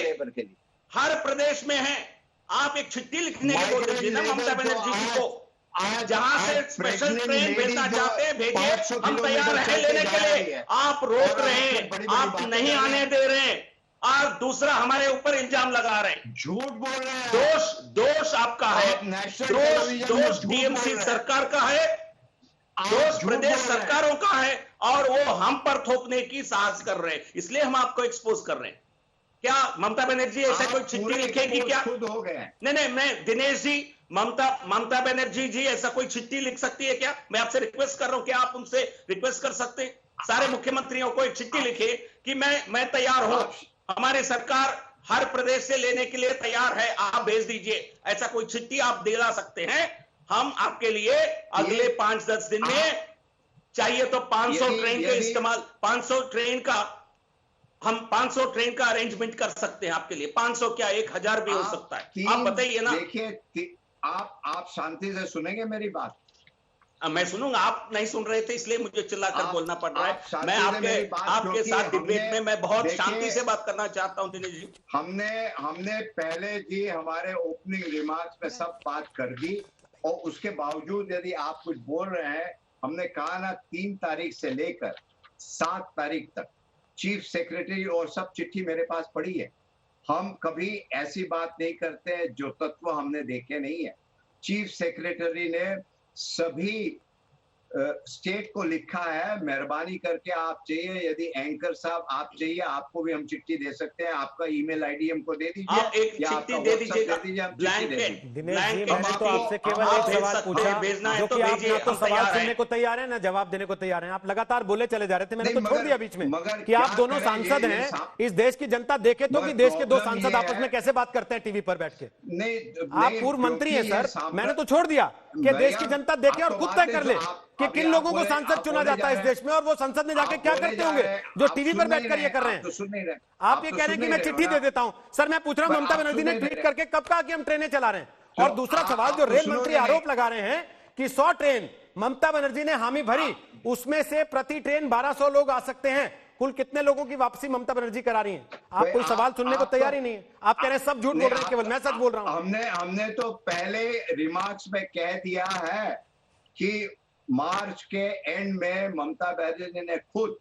हर प्रदेश में हैं। आप एक चिट्ठी लिखने के बोल दीजिए ना ममता बनर्जी जी को, जहां से स्पेशल ट्रेन भेजना चाहते हैं भेजिए, हम तैयार हैं लेने के लिए। आप रोक रहे हैं, आप नहीं आने दे रहे हैं, और दूसरा हमारे ऊपर इल्जाम लगा रहे हैं। झूठ बोल रहे हैं। दोष आपका है, दोष टीएमसी सरकार का है, दोष प्रदेश सरकारों का है, और वो हम पर थोपने की साहस कर रहे हैं, इसलिए हम आपको एक्सपोज कर रहे हैं। क्या ममता बनर्जी ऐसा कोई चिट्ठी लिखेगी क्या? खुद हो गए। नहीं, मैं दिनेश जी, ममता बनर्जी जी ऐसा कोई चिट्ठी लिख सकती है क्या? मैं आपसे रिक्वेस्ट कर रहा हूं, क्या आप उनसे रिक्वेस्ट कर सकते हैं? सारे मुख्यमंत्रियों को एक चिट्ठी लिखे कि मैं तैयार हूं, हमारी सरकार हर प्रदेश से लेने के लिए तैयार है, आप भेज दीजिए। ऐसा कोई चिट्ठी आप दिला सकते हैं? हम आपके लिए अगले 5-10 दिन में चाहिए तो 500 ट्रेन के इस्तेमाल, 500 ट्रेन का हम 500 ट्रेन का अरेंजमेंट कर सकते हैं आपके लिए। 500 क्या 1000 भी हो सकता है, आप बताइए ना। देखिए, आप शांति से सुनेंगे मेरी बात? मैं सुनूंगा, आप नहीं सुन रहे थे इसलिए मुझे चिल्लाकर बोलना पड़ रहा है। मैं आपके साथ डिबेट में मैं बहुत शांति से बात करना चाहता हूं दिनेश जी। हमने पहले जी हमारे ओपनिंग रिमार्क्स में सब बात कर दी, और उसके बावजूद यदि आप कुछ बोल रहे हैं, हमने कहा ना 3 तारीख से लेकर 7 तारीख तक चीफ सेक्रेटरी और सब चिट्ठी मेरे पास पड़ी है। हम कभी ऐसी बात नहीं करते जो तत्व हमने देखे नहीं है। चीफ सेक्रेटरी ने सभी स्टेट को लिखा है, मेहरबानी करके आप चाहिए, यदि एंकर साहब आप चाहिए, आपको भी हम चिट्ठी दे सकते हैं, आपका ईमेल आईडी हमको दे दीजिए, आप एक चिट्ठी दे दीजिए, दिनेश जी, मैंने तो आपसे केवल एक सवाल पूछा, जो कि आप ना तो सवाल सुनने को तैयार है ना जवाब देने को तैयार हैं। आप लगातार बोले चले जा रहे थे, मैंने तो छोड़ दिया बीच में कि आप दोनों सांसद हैं, इस देश की जनता देखे तो कि देश के 2 सांसद आपस में कैसे बात करते हैं टीवी पर बैठ के। आप पूर्व मंत्री हैं सर, मैंने तो छोड़ दिया कि देश की जनता देखे और खुद तय कर ले कि किन लोगों को सांसद चुना जाता है इस देश में, और वो संसद में जाके क्या करते होंगे जो टीवी पर बैठकर ये कर रहे हैं। आप ये कह रहे हैं कि मैं चिट्ठी दे देता हूं। सर मैं पूछ रहा हूं, ममता बनर्जी ने ट्वीट करके कब कहा कि हम ट्रेनें चला रहे हैं? और दूसरा सवाल, जो रेल मंत्री आरोप लगा रहे हैं कि 100 ट्रेन ममता बनर्जी ने हामी भरी, उसमें से प्रति ट्रेन 1200 लोग आ सकते हैं, कुल कितने लोगों की वापसी ममता बनर्जी करा रही हैं? आप कोई सवाल सुनने को तैयार ही नहीं है। आप कह रहे हैं सब झूठ बोल रहे हैं, केवल मैं सच बोल रहा हूं। हमने तो पहले रिमार्क्स में कह दिया है कि मार्च के एंड में ममता बनर्जी ने खुद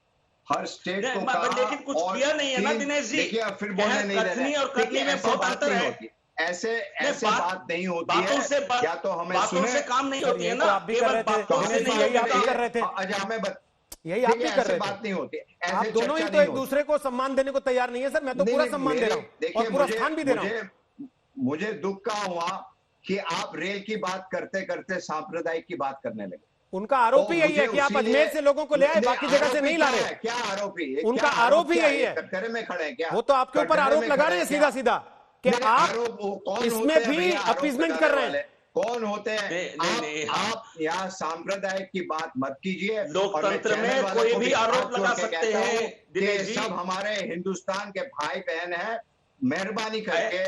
हर स्टेट को कहा, लेकिन कुछ किया नहीं है ना दिनेश जी। देखिए फिर बोलने नहीं दे रहे, और कथनी में बहुत अंतर है। ऐसे बात नहीं होती है, या तो हमें सुने से काम नहीं होती है ना। आप भी कर रहे थे, यही आप भी कर रहे थे, यही आप भी कर रहे थे। बात नहीं होती, आप दोनों ही तो एक दूसरे को सम्मान देने को तैयार नहीं है सर। मैं तो पूरा सम्मान दे रहा हूँ और पूरा स्थान भी दे रहा हूँ। मुझे दुख का हुआ कि आप रेल की बात करते करते सांप्रदायिक की बात करने लगे। उनका आरोप ही यही है कि आप अजमेर से लोगों को ले आए, बाकी जगह से नहीं ला रहे। क्या आरोप है? उनका आरोप ही यही है, कटघरे में खड़े क्या? वो तो आपके ऊपर आरोप लगा रहे हैं सीधा सीधा कि आप इसमें भी अपीजमेंट कर रहे हैं। कौन होते हैं? आप यहाँ सांप्रदायिक की बात मत कीजिए। लोकतंत्र में कोई भी आरोप लगा सकते हैं। सब हमारे हिंदुस्तान के भाई बहन हैं, मेहरबानी करके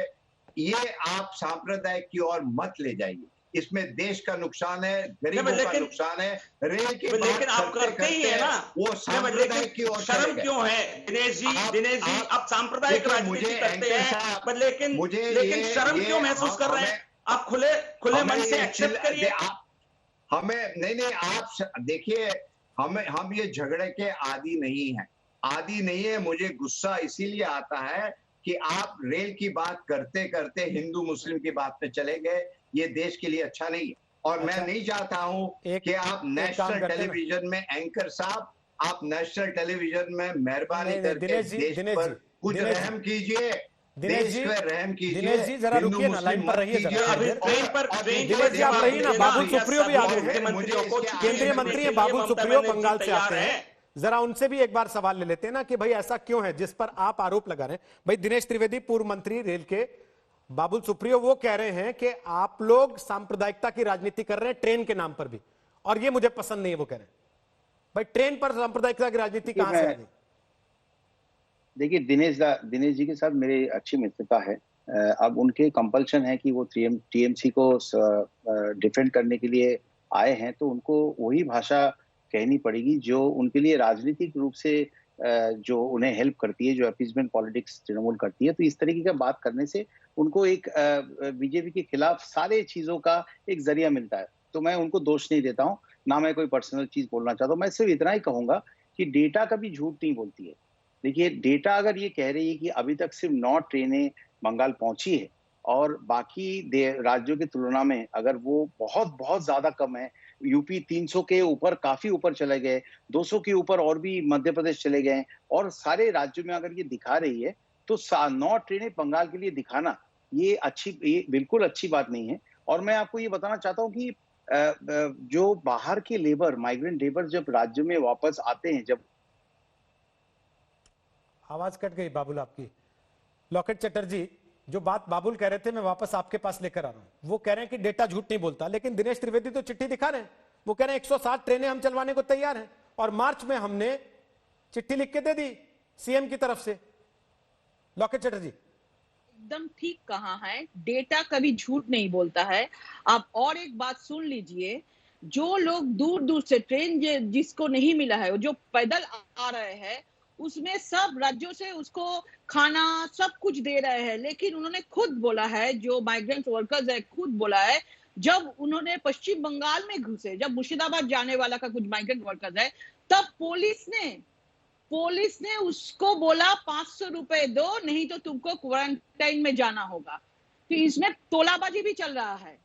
ये आप सांप्रदायिक की ओर मत ले जाइए। इसमें देश का नुकसान है, गरीबों का नुकसान है। रेल की लेकिन आप करते ही है ना, वो सांप्रदायिक की ओर शर्म क्यों है दिनेश जी? आप सांप्रदायिक राजनीति करते हैं, लेकिन शर्म क्यों महसूस कर रहे हैं? आप खुले मन से एक्सेप्ट करिए। हमें नहीं, आप देखिए, हम ये झगड़े के आदी नहीं है। मुझे गुस्सा इसीलिए आता है कि आप रेल की बात करते करते हिंदू मुस्लिम की बात पे चले गए। ये देश के लिए अच्छा नहीं है, और मैं नहीं चाहता हूं कि आप नेशनल टेलीविजन में एंकर साहब, आप नेशनल टेलीविजन में मेहरबानी करके देश पर कुछ रहम कीजिए। दिनेश जी जरा रुकिए ना, लाइन पर रहिए जरा। दिनेश जी आप रहिए ना, बाबुल सुप्रियो भी आ गए हैं, केंद्रीय मंत्री हैं बाबुल सुप्रियो, बंगाल से आते हैं। जरा उनसे भी एक बार सवाल ले लेते हैं ना कि भाई ऐसा क्यों है जिस पर आप आरोप लगा रहे हैं। भाई दिनेश त्रिवेदी पूर्व मंत्री रेल के, बाबुल सुप्रियो वो कह रहे हैं कि आप लोग सांप्रदायिकता की राजनीति कर रहे हैं ट्रेन के नाम पर भी, और ये मुझे पसंद नहीं है। वो कह रहे हैं भाई ट्रेन पर सांप्रदायिकता की राजनीति कहां से आ गई? देखिए दिनेश जी के साथ मेरी अच्छी मित्रता है। अब उनके कंपल्शन है कि वो टीएमसी को डिफेंड करने के लिए आए हैं, तो उनको वही भाषा कहनी पड़ेगी जो उनके लिए राजनीतिक रूप से जो उन्हें हेल्प करती है, जो अपीजमेंट पॉलिटिक्स तृणमूल करती है। तो इस तरीके का बात करने से उनको एक बीजेपी के खिलाफ सारे चीजों का एक जरिया मिलता है। तो मैं उनको दोष नहीं देता हूँ, ना मैं कोई पर्सनल चीज बोलना चाहता हूँ। मैं सिर्फ इतना ही कहूंगा कि डेटा कभी झूठ नहीं बोलती है। देखिए डेटा अगर ये कह रही है कि अभी तक सिर्फ 9 ट्रेनें बंगाल पहुंची है और बाकी राज्यों की तुलना में अगर वो बहुत बहुत ज्यादा कम है, यूपी 300 के ऊपर काफी ऊपर चले गए, 200 के ऊपर और भी मध्य प्रदेश चले गए और सारे राज्यों में अगर ये दिखा रही है तो 9 ट्रेनें बंगाल के लिए दिखाना ये बिल्कुल अच्छी बात नहीं है। और मैं आपको ये बताना चाहता हूँ कि जो बाहर के लेबर, माइग्रेंट लेबर जब राज्य में वापस आते हैं, जब आवाज कट गई बाबुल आपकी। लॉकेट चटर्जी, जो बात बाबुल कह रहे थे मैं वापस आपके पास लेकर आ रहा हूं। वो कह रहे हैं कि डेटा झूठ नहीं बोलता, लेकिन दिनेश त्रिवेदी तो चिट्ठी दिखा रहे हैं। वो कह रहे हैं 160 ट्रेनें हम चलवाने को तैयार हैं और मार्च में हमने चिट्ठी लिख के दे दी सीएम की तरफ से। लॉकेट चटर्जी, एकदम ठीक कहा है, डेटा कभी झूठ नहीं बोलता है। आप और एक बात सुन लीजिए, जो लोग दूर दूर से ट्रेन जिसको नहीं मिला है, जो पैदल आ रहे हैं, उसमें सब राज्यों से उसको खाना सब कुछ दे रहे हैं। लेकिन उन्होंने खुद बोला है, जो माइग्रेंट वर्कर्स है खुद बोला है, जब उन्होंने पश्चिम बंगाल में घुसे, जब मुर्शिदाबाद जाने वाला का कुछ माइग्रेंट वर्कर्स है, तब पुलिस ने उसको बोला 500 रुपए दो, नहीं तो तुमको क्वारंटाइन में जाना होगा। तो इसमें तोलाबाजी भी चल रहा है।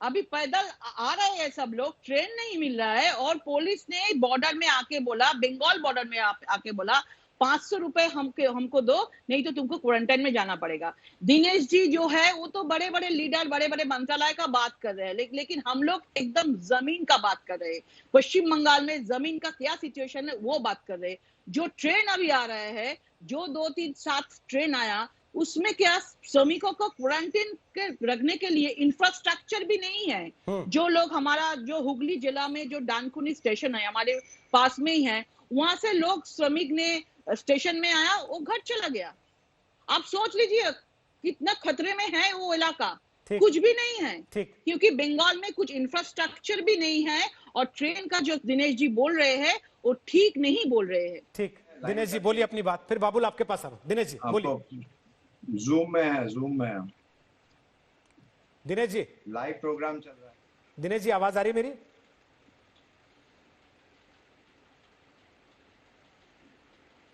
अभी पैदल आ रहे हैं सब लोग, ट्रेन नहीं मिल रहा है और पुलिस ने बॉर्डर में आके बोला, बंगाल बॉर्डर में आके बोला 500 रुपए हमको दो, नहीं तो तुमको क्वारंटाइन में जाना पड़ेगा। दिनेश जी जो है वो तो बड़े बड़े लीडर, बड़े बड़े मंत्रालय का बात कर रहे हैं, लेकिन हम लोग एकदम जमीन का बात कर रहे हैं। पश्चिम बंगाल में जमीन का क्या सिचुएशन है वो बात कर रहे हैं। जो ट्रेन अभी आ रहे हैं, जो 2-3-7 ट्रेन आया, उसमें क्या श्रमिकों को क्वारंटाइन के रखने के लिए इंफ्रास्ट्रक्चर भी नहीं है। जो लोग हमारा जो हुगली जिला में जो डानकुनी स्टेशन है हमारे पास में ही है, वहां से लोग श्रमिक ने स्टेशन में आया, वो घर चला गया। आप सोच लीजिए कितना खतरे में है वो इलाका। कुछ भी नहीं है, क्योंकि बंगाल में कुछ इंफ्रास्ट्रक्चर भी नहीं है और ट्रेन का जो दिनेश जी बोल रहे हैं वो ठीक नहीं बोल रहे हैं। ठीक, दिनेश जी बोलिए अपनी बात, फिर बाबुल आपके पास आ रहा हूं। दिनेश जी बोलिए। जूम में है दिनेश जी, लाइव प्रोग्राम चल रहा है। दिनेश जी आवाज आ रही मेरी?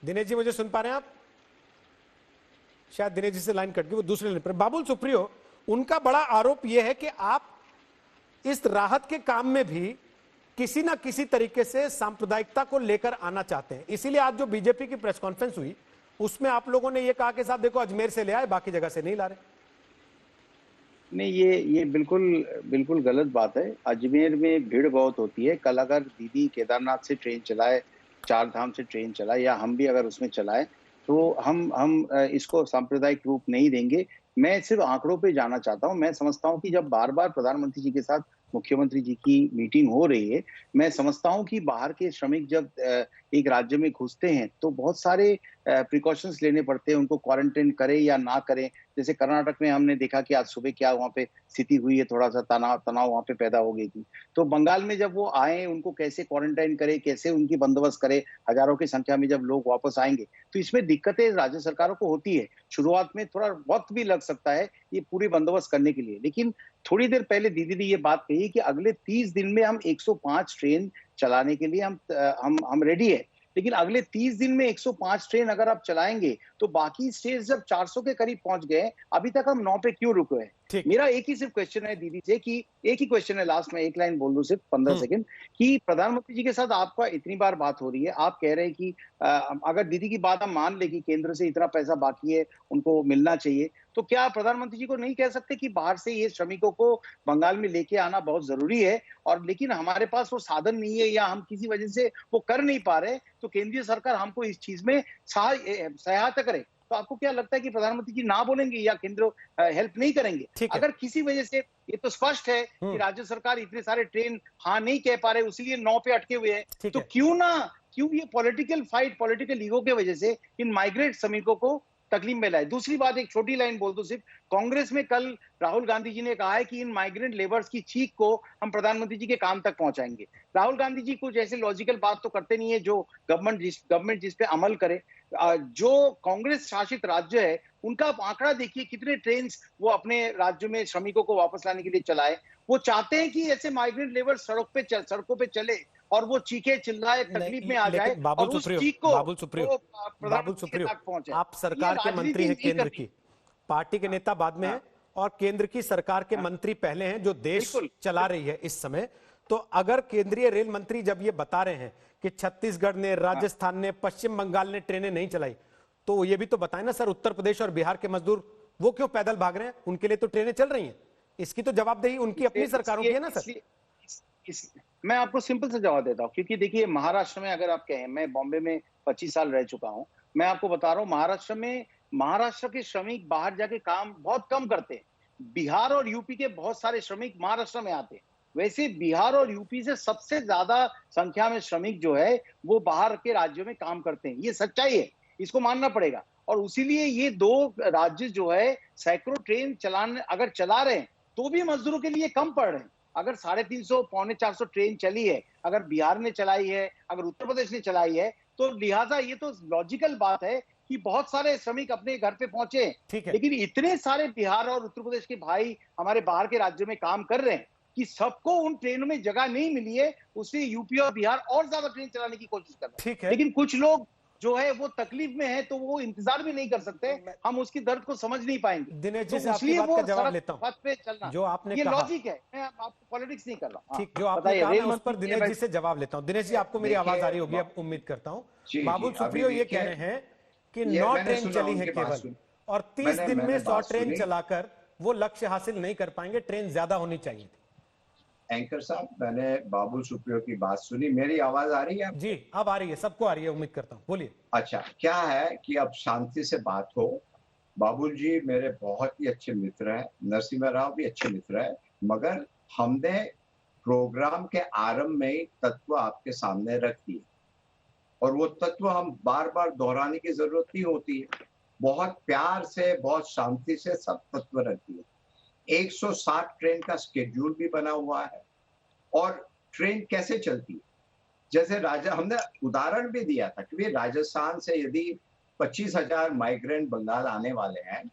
दिनेश जी मुझे सुन पा रहे हैं आप? शायद दिनेश जी से लाइन कट गई, वो दूसरे लाइन पर। बाबुल सुप्रियो, उनका बड़ा आरोप यह है कि आप इस राहत के काम में भी किसी ना किसी तरीके से सांप्रदायिकता को लेकर आना चाहते हैं। इसीलिए आज जो बीजेपी की प्रेस कॉन्फ्रेंस हुई उसमें आप लोगों ने यह कहा कि साहब देखो अजमेर से ले आए, बाकी जगह से नहीं ला रहे। नहीं, ये बिल्कुल गलत बात है। अजमेर में भीड़ बहुत होती है। कल अगर दीदी केदारनाथ से ट्रेन चलाए, 4 धाम से ट्रेन चलाए, या हम भी अगर उसमें चलाए, तो हम इसको सांप्रदायिक रूप नहीं देंगे। मैं सिर्फ आंकड़ों पे जाना चाहता हूं। मैं समझता हूं कि जब बार बार प्रधानमंत्री जी के साथ मुख्यमंत्री जी की मीटिंग हो रही है, मैं समझता हूं कि बाहर के श्रमिक जब एक राज्य में घुसते हैं तो बहुत सारे प्रिकॉशंस लेने पड़ते हैं, उनको क्वारंटाइन करें या ना करें। जैसे कर्नाटक में हमने देखा कि आज सुबह क्या वहाँ पे स्थिति हुई है, थोड़ा सा तनाव वहाँ पे पैदा हो गई थी। तो बंगाल में जब वो आए, उनको कैसे क्वारंटाइन करें, कैसे उनकी बंदोबस्त करें, हजारों की संख्या में जब लोग वापस आएंगे, तो इसमें दिक्कतें राज्य सरकारों को होती है। शुरुआत में थोड़ा वक्त भी लग सकता है ये पूरी बंदोबस्त करने के लिए, लेकिन थोड़ी देर पहले दीदी ने ये बात कही कि अगले 30 दिन में हम 105 ट्रेन चलाने के लिए हम रेडी है। लेकिन अगले 30 दिन में 105 ट्रेन अगर आप चलाएंगे तो बाकी स्टेट जब 400 के करीब पहुंच गए, अभी तक हम 9 पे क्यों रुके हैं? मेरा एक ही सिर्फ क्वेश्चन है दीदी से, कि एक ही क्वेश्चन है, लास्ट में एक लाइन बोल दूं सिर्फ 15 सेकंड, कि प्रधानमंत्री जी के साथ आपका इतनी बार बात हो रही है, आप कह रहे हैं कि अगर दीदी की बात हम मान ले कि केंद्र से इतना पैसा बाकी है, उनको मिलना चाहिए, तो क्या प्रधानमंत्री जी को नहीं कह सकते कि बाहर से ये श्रमिकों को बंगाल में लेके आना बहुत जरूरी है, और लेकिन हमारे पास वो साधन नहीं है या हम किसी वजह से वो कर नहीं पा रहे, तो केंद्रीय सरकार हमको इस चीज में सहायता करे? तो आपको क्या लगता है कि प्रधानमंत्री जी ना बोलेंगे या केंद्र हेल्प नहीं करेंगे? अगर किसी वजह से, ये तो स्पष्ट है कि राज्य सरकार इतने सारे ट्रेन हाँ नहीं कह पा रहे, इसीलिए 9 पे अटके हुए हैं, तो क्यों ये पॉलिटिकल फाइट, पॉलिटिकल ईगो के वजह से इन माइग्रेंट श्रमिकों को तकलीफ में लाए? दूसरी बात, एक छोटी लाइन बोल दो सिर्फ, कांग्रेस में कल राहुल गांधी जी ने कहा है कि इन माइग्रेंट लेबर्स की चीख को हम प्रधानमंत्री जी के कान तक पहुंचाएंगे। राहुल गांधी जी कुछ ऐसे लॉजिकल बात तो करते नहीं है जो गवर्नमेंट जिस पे अमल करे। जो कांग्रेस शासित राज्य है उनका आंकड़ा देखिए, कितने ट्रेन वो अपने राज्य में श्रमिकों को वापस लाने के लिए चलाए। वो चाहते हैं कि ऐसे माइग्रेंट लेबर सड़कों पे चले, और वो चीखे चिल्लाए तकलीफ में आ जाए और उस चीख को बाबुल सुप्रियो, आप सरकार के मंत्री हैं केंद्र की, पार्टी के नेता बाद में हैं और केंद्र की सरकार के मंत्री पहले हैं जो देश चला रही है इस समय। तो अगर केंद्रीय रेल मंत्री जब ये बता रहे हैं कि छत्तीसगढ़ ने, राजस्थान ने, पश्चिम बंगाल ने ट्रेनें नहीं चलाई, तो ये भी तो बताएं ना सर, उत्तर प्रदेश और बिहार के मजदूर वो क्यों पैदल भाग रहे हैं? उनके लिए तो ट्रेनें चल रही हैं। इसकी तो जवाबदेही उनकी अपनी सरकारों की है ना सर। मैं आपको सिंपल से जवाब देता हूँ, क्योंकि देखिए महाराष्ट्र में अगर आप कहें, मैं बॉम्बे में 25 साल रह चुका हूँ, मैं आपको बता रहा हूँ महाराष्ट्र के श्रमिक बाहर जाके काम बहुत कम करते हैं। बिहार और यूपी के बहुत सारे श्रमिक महाराष्ट्र में आते हैं। वैसे बिहार और यूपी से सबसे ज्यादा संख्या में श्रमिक जो है वो बाहर के राज्यों में काम करते हैं। ये सच्चाई है, इसको मानना पड़ेगा। और उसीलिए ये दो राज्य जो है सैकड़ों ट्रेन अगर चला रहे हैं तो भी मजदूरों के लिए कम पड़ रहे हैं। अगर 350 पौने 400 ट्रेन चली है, अगर बिहार ने चलाई है, अगर उत्तर प्रदेश ने चलाई है, तो लिहाजा ये तो लॉजिकल बात है कि बहुत सारे श्रमिक अपने घर पे पहुंचे। लेकिन इतने सारे बिहार और उत्तर प्रदेश के भाई हमारे बाहर के राज्यों में काम कर रहे हैं कि सबको उन ट्रेनों में जगह नहीं मिली है, उससे यूपी और बिहार और ज्यादा ट्रेन चलाने की कोशिश कर रहे हैं। लेकिन कुछ लोग जो है वो तकलीफ में है तो वो इंतजार भी नहीं कर सकते, हम उसकी दर्द को समझ नहीं पाएंगे। दिनेश जी से आपकी बात का जवाब लेता हूं, जो आपने ये कहा लॉजिक है, मैं आपको पॉलिटिक्स नहीं कर रहा। ठीक, जो आपने कहा मैं उस पर दिनेश जी से जवाब लेता हूं। दिनेश जी, आपको मेरी आवाज आ रही होगी अब, उम्मीद करता हूं। बाबुल सुप्रियो ये कह रहे हैं कि 9 ट्रेन चली है केवल, और 30 दिन में 100 ट्रेन चलाकर वो लक्ष्य हासिल नहीं कर पाएंगे, ट्रेन ज्यादा होनी चाहिए। एंकर साहब, मैंने बाबुल सुप्रियो की बात सुनी, मेरी आवाज आ रही है? जी अब आ रही है, सबको आ रही है, उम्मीद करता हूँ, बोलिए। अच्छा, क्या है कि अब शांति से बात हो। बाबुल जी मेरे बहुत ही अच्छे मित्र हैं, नरसिम्हा राव भी अच्छे मित्र हैं, मगर हमने प्रोग्राम के आरंभ में ही तत्व आपके सामने रख दिए और वो तत्व हम बार बार दोहराने की जरूरत नहीं होती है। बहुत प्यार से, बहुत शांति से सब तत्व रख दिए। 160 ट्रेन का स्केड्यूल भी बना हुआ है और ट्रेन कैसे चलती है, जैसे हमने उदाहरण भी दिया था कि राजस्थान से यदि 25,000 माइग्रेंट बंगाल आने वाले हैं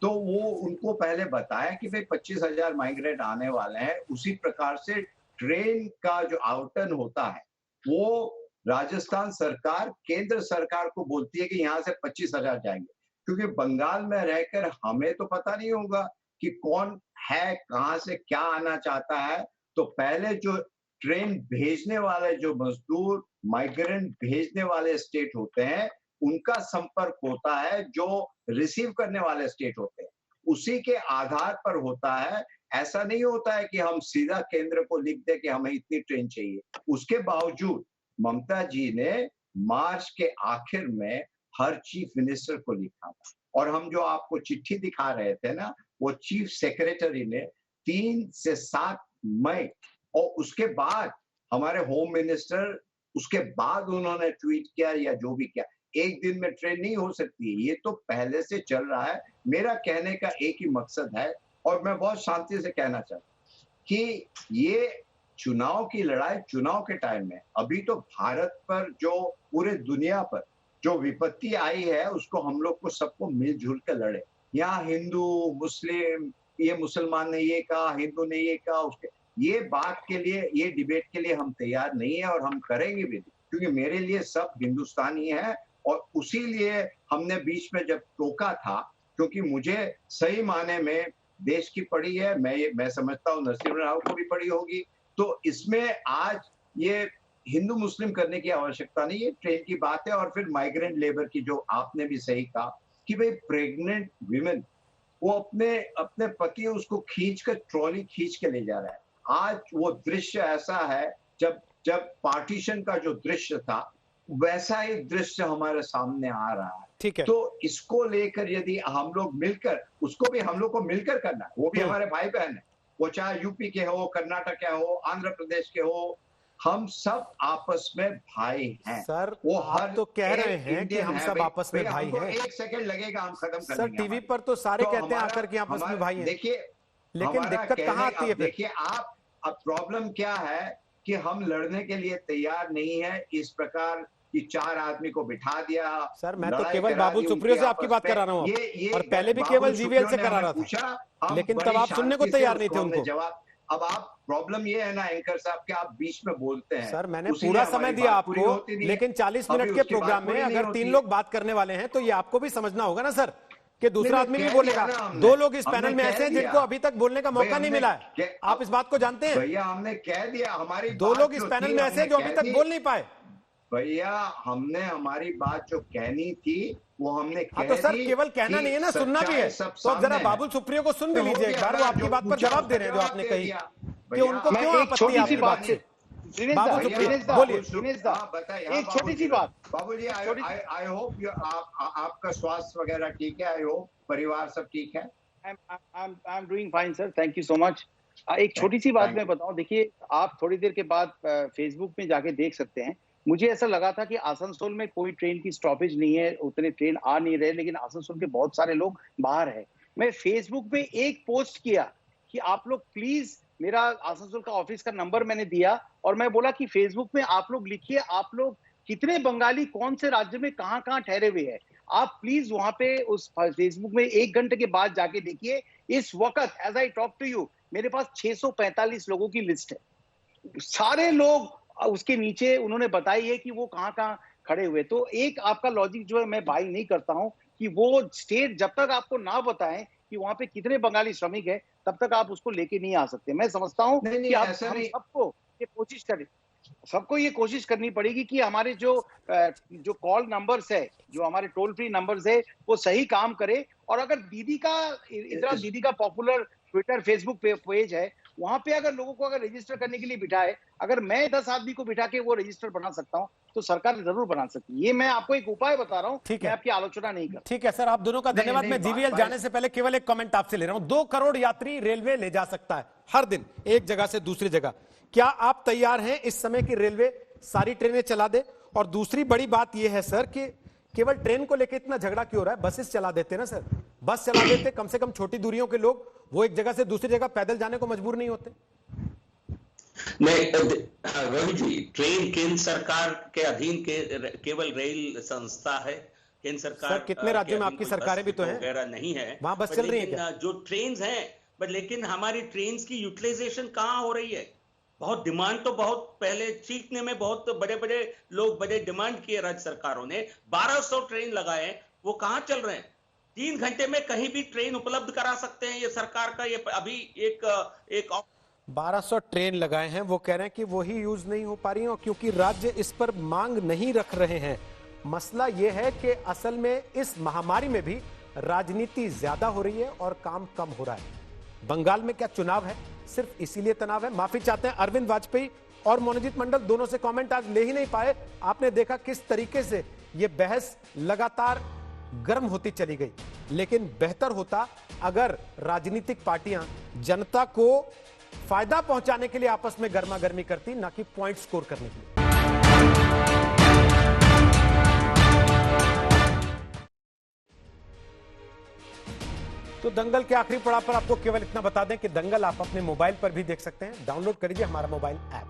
तो वो उनको पहले बताया कि भाई 25,000 माइग्रेंट आने वाले हैं, उसी प्रकार से ट्रेन का जो आवंटन होता है वो राजस्थान सरकार केंद्र सरकार को बोलती है कि यहाँ से 25,000 जाएंगे, क्योंकि बंगाल में रहकर हमें तो पता नहीं होगा कि कौन है, कहां से क्या आना चाहता है। तो पहले जो ट्रेन भेजने वाले, जो मजदूर माइग्रेंट भेजने वाले स्टेट होते हैं, उनका संपर्क होता है जो रिसीव करने वाले स्टेट होते हैं, उसी के आधार पर होता है। ऐसा नहीं होता है कि हम सीधा केंद्र को लिख दे कि हमें इतनी ट्रेन चाहिए। उसके बावजूद ममता जी ने मार्च के आखिर में हर चीफ मिनिस्टर को लिखा था, और हम जो आपको चिट्ठी दिखा रहे थे ना, वो चीफ सेक्रेटरी ने 3 से 7 मई, और उसके बाद हमारे होम मिनिस्टर, उसके बाद उन्होंने ट्वीट किया या जो भी किया। एक दिन में ट्रेन नहीं हो सकती, ये तो पहले से चल रहा है। मेरा कहने का एक ही मकसद है, और मैं बहुत शांति से कहना चाहता हूँ कि ये चुनाव की लड़ाई चुनाव के टाइम में, अभी तो भारत पर जो पूरे दुनिया पर जो विपत्ति आई है उसको हम लोग को सबको मिलजुल कर लड़े। यहाँ हिंदू मुस्लिम, ये मुसलमान ने ये कहा, हिंदू ने ये कहा, उसके ये बात के लिए, ये डिबेट के लिए हम तैयार नहीं है और हम करेंगे भी नहीं, क्योंकि मेरे लिए सब हिंदुस्तानी है। और उसी लिए हमने बीच में जब टोका था, क्योंकि मुझे सही माने में देश की पड़ी है, मैं समझता हूँ नरसिम्हा राव को भी पड़ी होगी, तो इसमें आज ये हिंदू मुस्लिम करने की आवश्यकता नहीं है। ट्रेन की बात है, और फिर माइग्रेंट लेबर की, जो आपने भी सही कहा कि भाई प्रेग्नेंट विमेन, वो अपने पति उसको खींचकर, ट्रॉली खींच के ले जा रहा है। आज वो दृश्य ऐसा है, जब पार्टीशन का जो दृश्य था वैसा ही दृश्य हमारे सामने आ रहा है। ठीक है, तो इसको लेकर यदि हम लोग मिलकर, उसको भी हम लोग को मिलकर करना है, वो भी हमारे भाई बहन है, वो चाहे यूपी के हो, कर्नाटक के हो, आंध्र प्रदेश के हो, हम सब आपस में भाई हैं। सर वो हर तो कह रहे हैं कि हम सब आपस में भाई हैं। एक सेकंड लगेगा, हम खत्म कर सर टीवी पर तो सारे कहते हैं आकर के आपस में भाई हैं। देखिए, लेकिन दिक्कत कहाँ आती है? देखिए आप, अब प्रॉब्लम क्या है कि हम लड़ने के लिए तैयार नहीं है। इस प्रकार कि 4 आदमी को बिठा दिया। सर मैं तो केवल बाबुल सुप्रियो से आपकी बात करा रहा हूँ, और पहले भी केवल जीवीएल से करा रहा था, लेकिन तब आप सुनने को तैयार नहीं थे उनको। अब आप प्रॉब्लम ये है ना एंकर साहब कि आप बीच में बोलते हैं। सर मैंने उसी पूरा में समय हमारी दिया बात पूरी आपको, होती नहीं है। लेकिन 40 अभी मिनट के उसकी बात प्रोग्राम में पूरी नहीं अगर होती 3 है। लोग बात करने वाले हैं तो ये आपको भी समझना होगा ना सर कि दूसरा नहीं, आदमी भी कह बोलेगा। दिया ना हमने। 2 लोग इस हमने पैनल में कह ऐसे हैं दिया। जिनको अभी तक बोलने का भाई मौका नहीं हमने मिला है। आप इस बात को जानते हैं? भैया हमने कह दिया हमारी 2 बात लोग इस जो पैनल थी, में ऐसे हैं जो हमने अभी कह तक दी। बोल नहीं पाए। भैया हमने हमारी बात जो कहनी थी वो हमने हाँ कह तो सर दी केवल कहना कि नहीं है ना, सुनना भी है। सच्चाई सब तो अब जरा सामने है। बाबुल सुप्रियो को सुन भी हो लीजिए एक गया बार, वो ना, आपकी जो बात पर पूछा जवाब दे रहे हैं जो जवाब आपने दे कही दिया। कि भैया, उनको मैं क्यों एक आपत्ति छोटी सी आपकी बात बात से से। दिनेश बाबू दा, सुप्रियो, दिनेश दा, बोलिए। दिनेश दा, बताइए। एक छोटी सी बात। बाबू जी छोटी- आई होप आपका स्वास्थ्य वगैरह ठीक है। आई होप परिवार सब ठीक है। I am doing fine sir, thank you so much. एक छोटी सी बात Thank मैं you. बताऊं, देखिए आप थोड़ी देर के बाद फेसबुक में जाके देख सकते हैं। मुझे ऐसा लगा था कि आसनसोल में कोई ट्रेन की स्टॉपेज नहीं है, उतने ट्रेन आ नहीं रहे, लेकिन आसनसोल के बहुत सारे लोग बाहर हैं। मैं फेसबुक पे एक पोस्ट किया कि आप लोग प्लीज, मेरा आसनसोल का ऑफिस का नंबर मैंने दिया और मैं बोला कि फेसबुक में आप लोग लिखिए आप लोग कितने बंगाली कौन से राज्य में कहाँ कहाँ ठहरे हुए हैं। आप प्लीज वहां पे उस फेसबुक में 1 घंटे के बाद जाके देखिए। इस वक्त as I talk to you मेरे पास 645 लोगों की लिस्ट है। सारे लोग उसके नीचे उन्होंने बताई है कि वो कहाँ कहाँ खड़े हुए। तो एक आपका लॉजिक जो है मैं बाई नहीं करता हूं कि वो स्टेट जब तक आपको ना बताएं कि वहां पे कितने बंगाली श्रमिक है तब तक आप उसको लेके नहीं आ सकते। मैं समझता हूं नहीं, कि आप ऐसा हम नहीं। सबको ये कोशिश करनी पड़ेगी कि हमारे जो कॉल नंबर्स है, जो हमारे टोल फ्री नंबर्स है, वो सही काम करे। और अगर दीदी का पॉपुलर ट्विटर फेसबुक पेज है, वहां पे अगर लोगों को अगर रजिस्टर करने के लिए बिठाए, अगर मैं 10 आदमी को बिठा के वो रजिस्टर बना सकता हूं तो सरकार जरूर बना सकती है। ये मैं आपको एक उपाय बता रहा हूं, मैं आपकी आलोचना नहीं कर। ठीक है सर, आप दोनों का धन्यवाद। मैं जीवीएल जाने से पहले केवल एक कमेंट आपसे ले रहा हूं। 2 करोड़ यात्री रेलवे ले जा सकता है हर दिन एक जगह से दूसरी जगह। क्या आप तैयार हैं इस समय की रेलवे सारी ट्रेनें चला दे? और दूसरी बड़ी बात यह है सर कि केवल ट्रेन को लेकर इतना झगड़ा क्यों हो रहा है? बसेस चला देते ना सर, बस चला देते, कम से कम छोटी दूरियों के लोग वो एक जगह से दूसरी जगह पैदल जाने को मजबूर नहीं होते। नहीं रोहित जी, ट्रेन केंद्र सरकार के अधीन केवल रेल संस्था है। केंद्र सरकार सर कितने राज्यों में आपकी सरकारें भी तो हैं, वगैरह नहीं है, वहां बस चल रही है क्या? जो ट्रेन हैं बट लेकिन हमारी ट्रेन की यूटिलाइजेशन कहाँ हो रही है? बहुत डिमांड तो बहुत पहले चीखने में बहुत बड़े बड़े लोग बड़े डिमांड किए राज्य सरकारों ने। 1200 ट्रेन लगाए, वो कहाँ चल रहे हैं? 3 घंटे में कहीं भी ट्रेन उपलब्ध करा सकते हैं। ये सरकार का ये अभी एक 1200 ट्रेन लगाए हैं, वो कह रहे हैं कि वही यूज नहीं हो पा रही हैं क्योंकि राज्य इस पर मांग नहीं रख रहे हैं। मसला यह है कि असल में इस महामारी में भी राजनीति ज्यादा हो रही है और काम कम हो रहा है। बंगाल में क्या चुनाव है, सिर्फ इसीलिए तनाव है? माफी चाहते हैं अरविंद वाजपेयी और मोनोजीत मंडल, दोनों से कमेंट आज ले ही नहीं पाए। आपने देखा किस तरीके से यह बहस लगातार गर्म होती चली गई, लेकिन बेहतर होता अगर राजनीतिक पार्टियां जनता को फायदा पहुंचाने के लिए आपस में गर्मा गर्मी करती, ना कि पॉइंट स्कोर करने के लिए। तो दंगल के आखिरी पड़ाव पर आपको केवल इतना बता दें कि दंगल आप अपने मोबाइल पर भी देख सकते हैं। डाउनलोड करिए हमारा मोबाइल ऐप।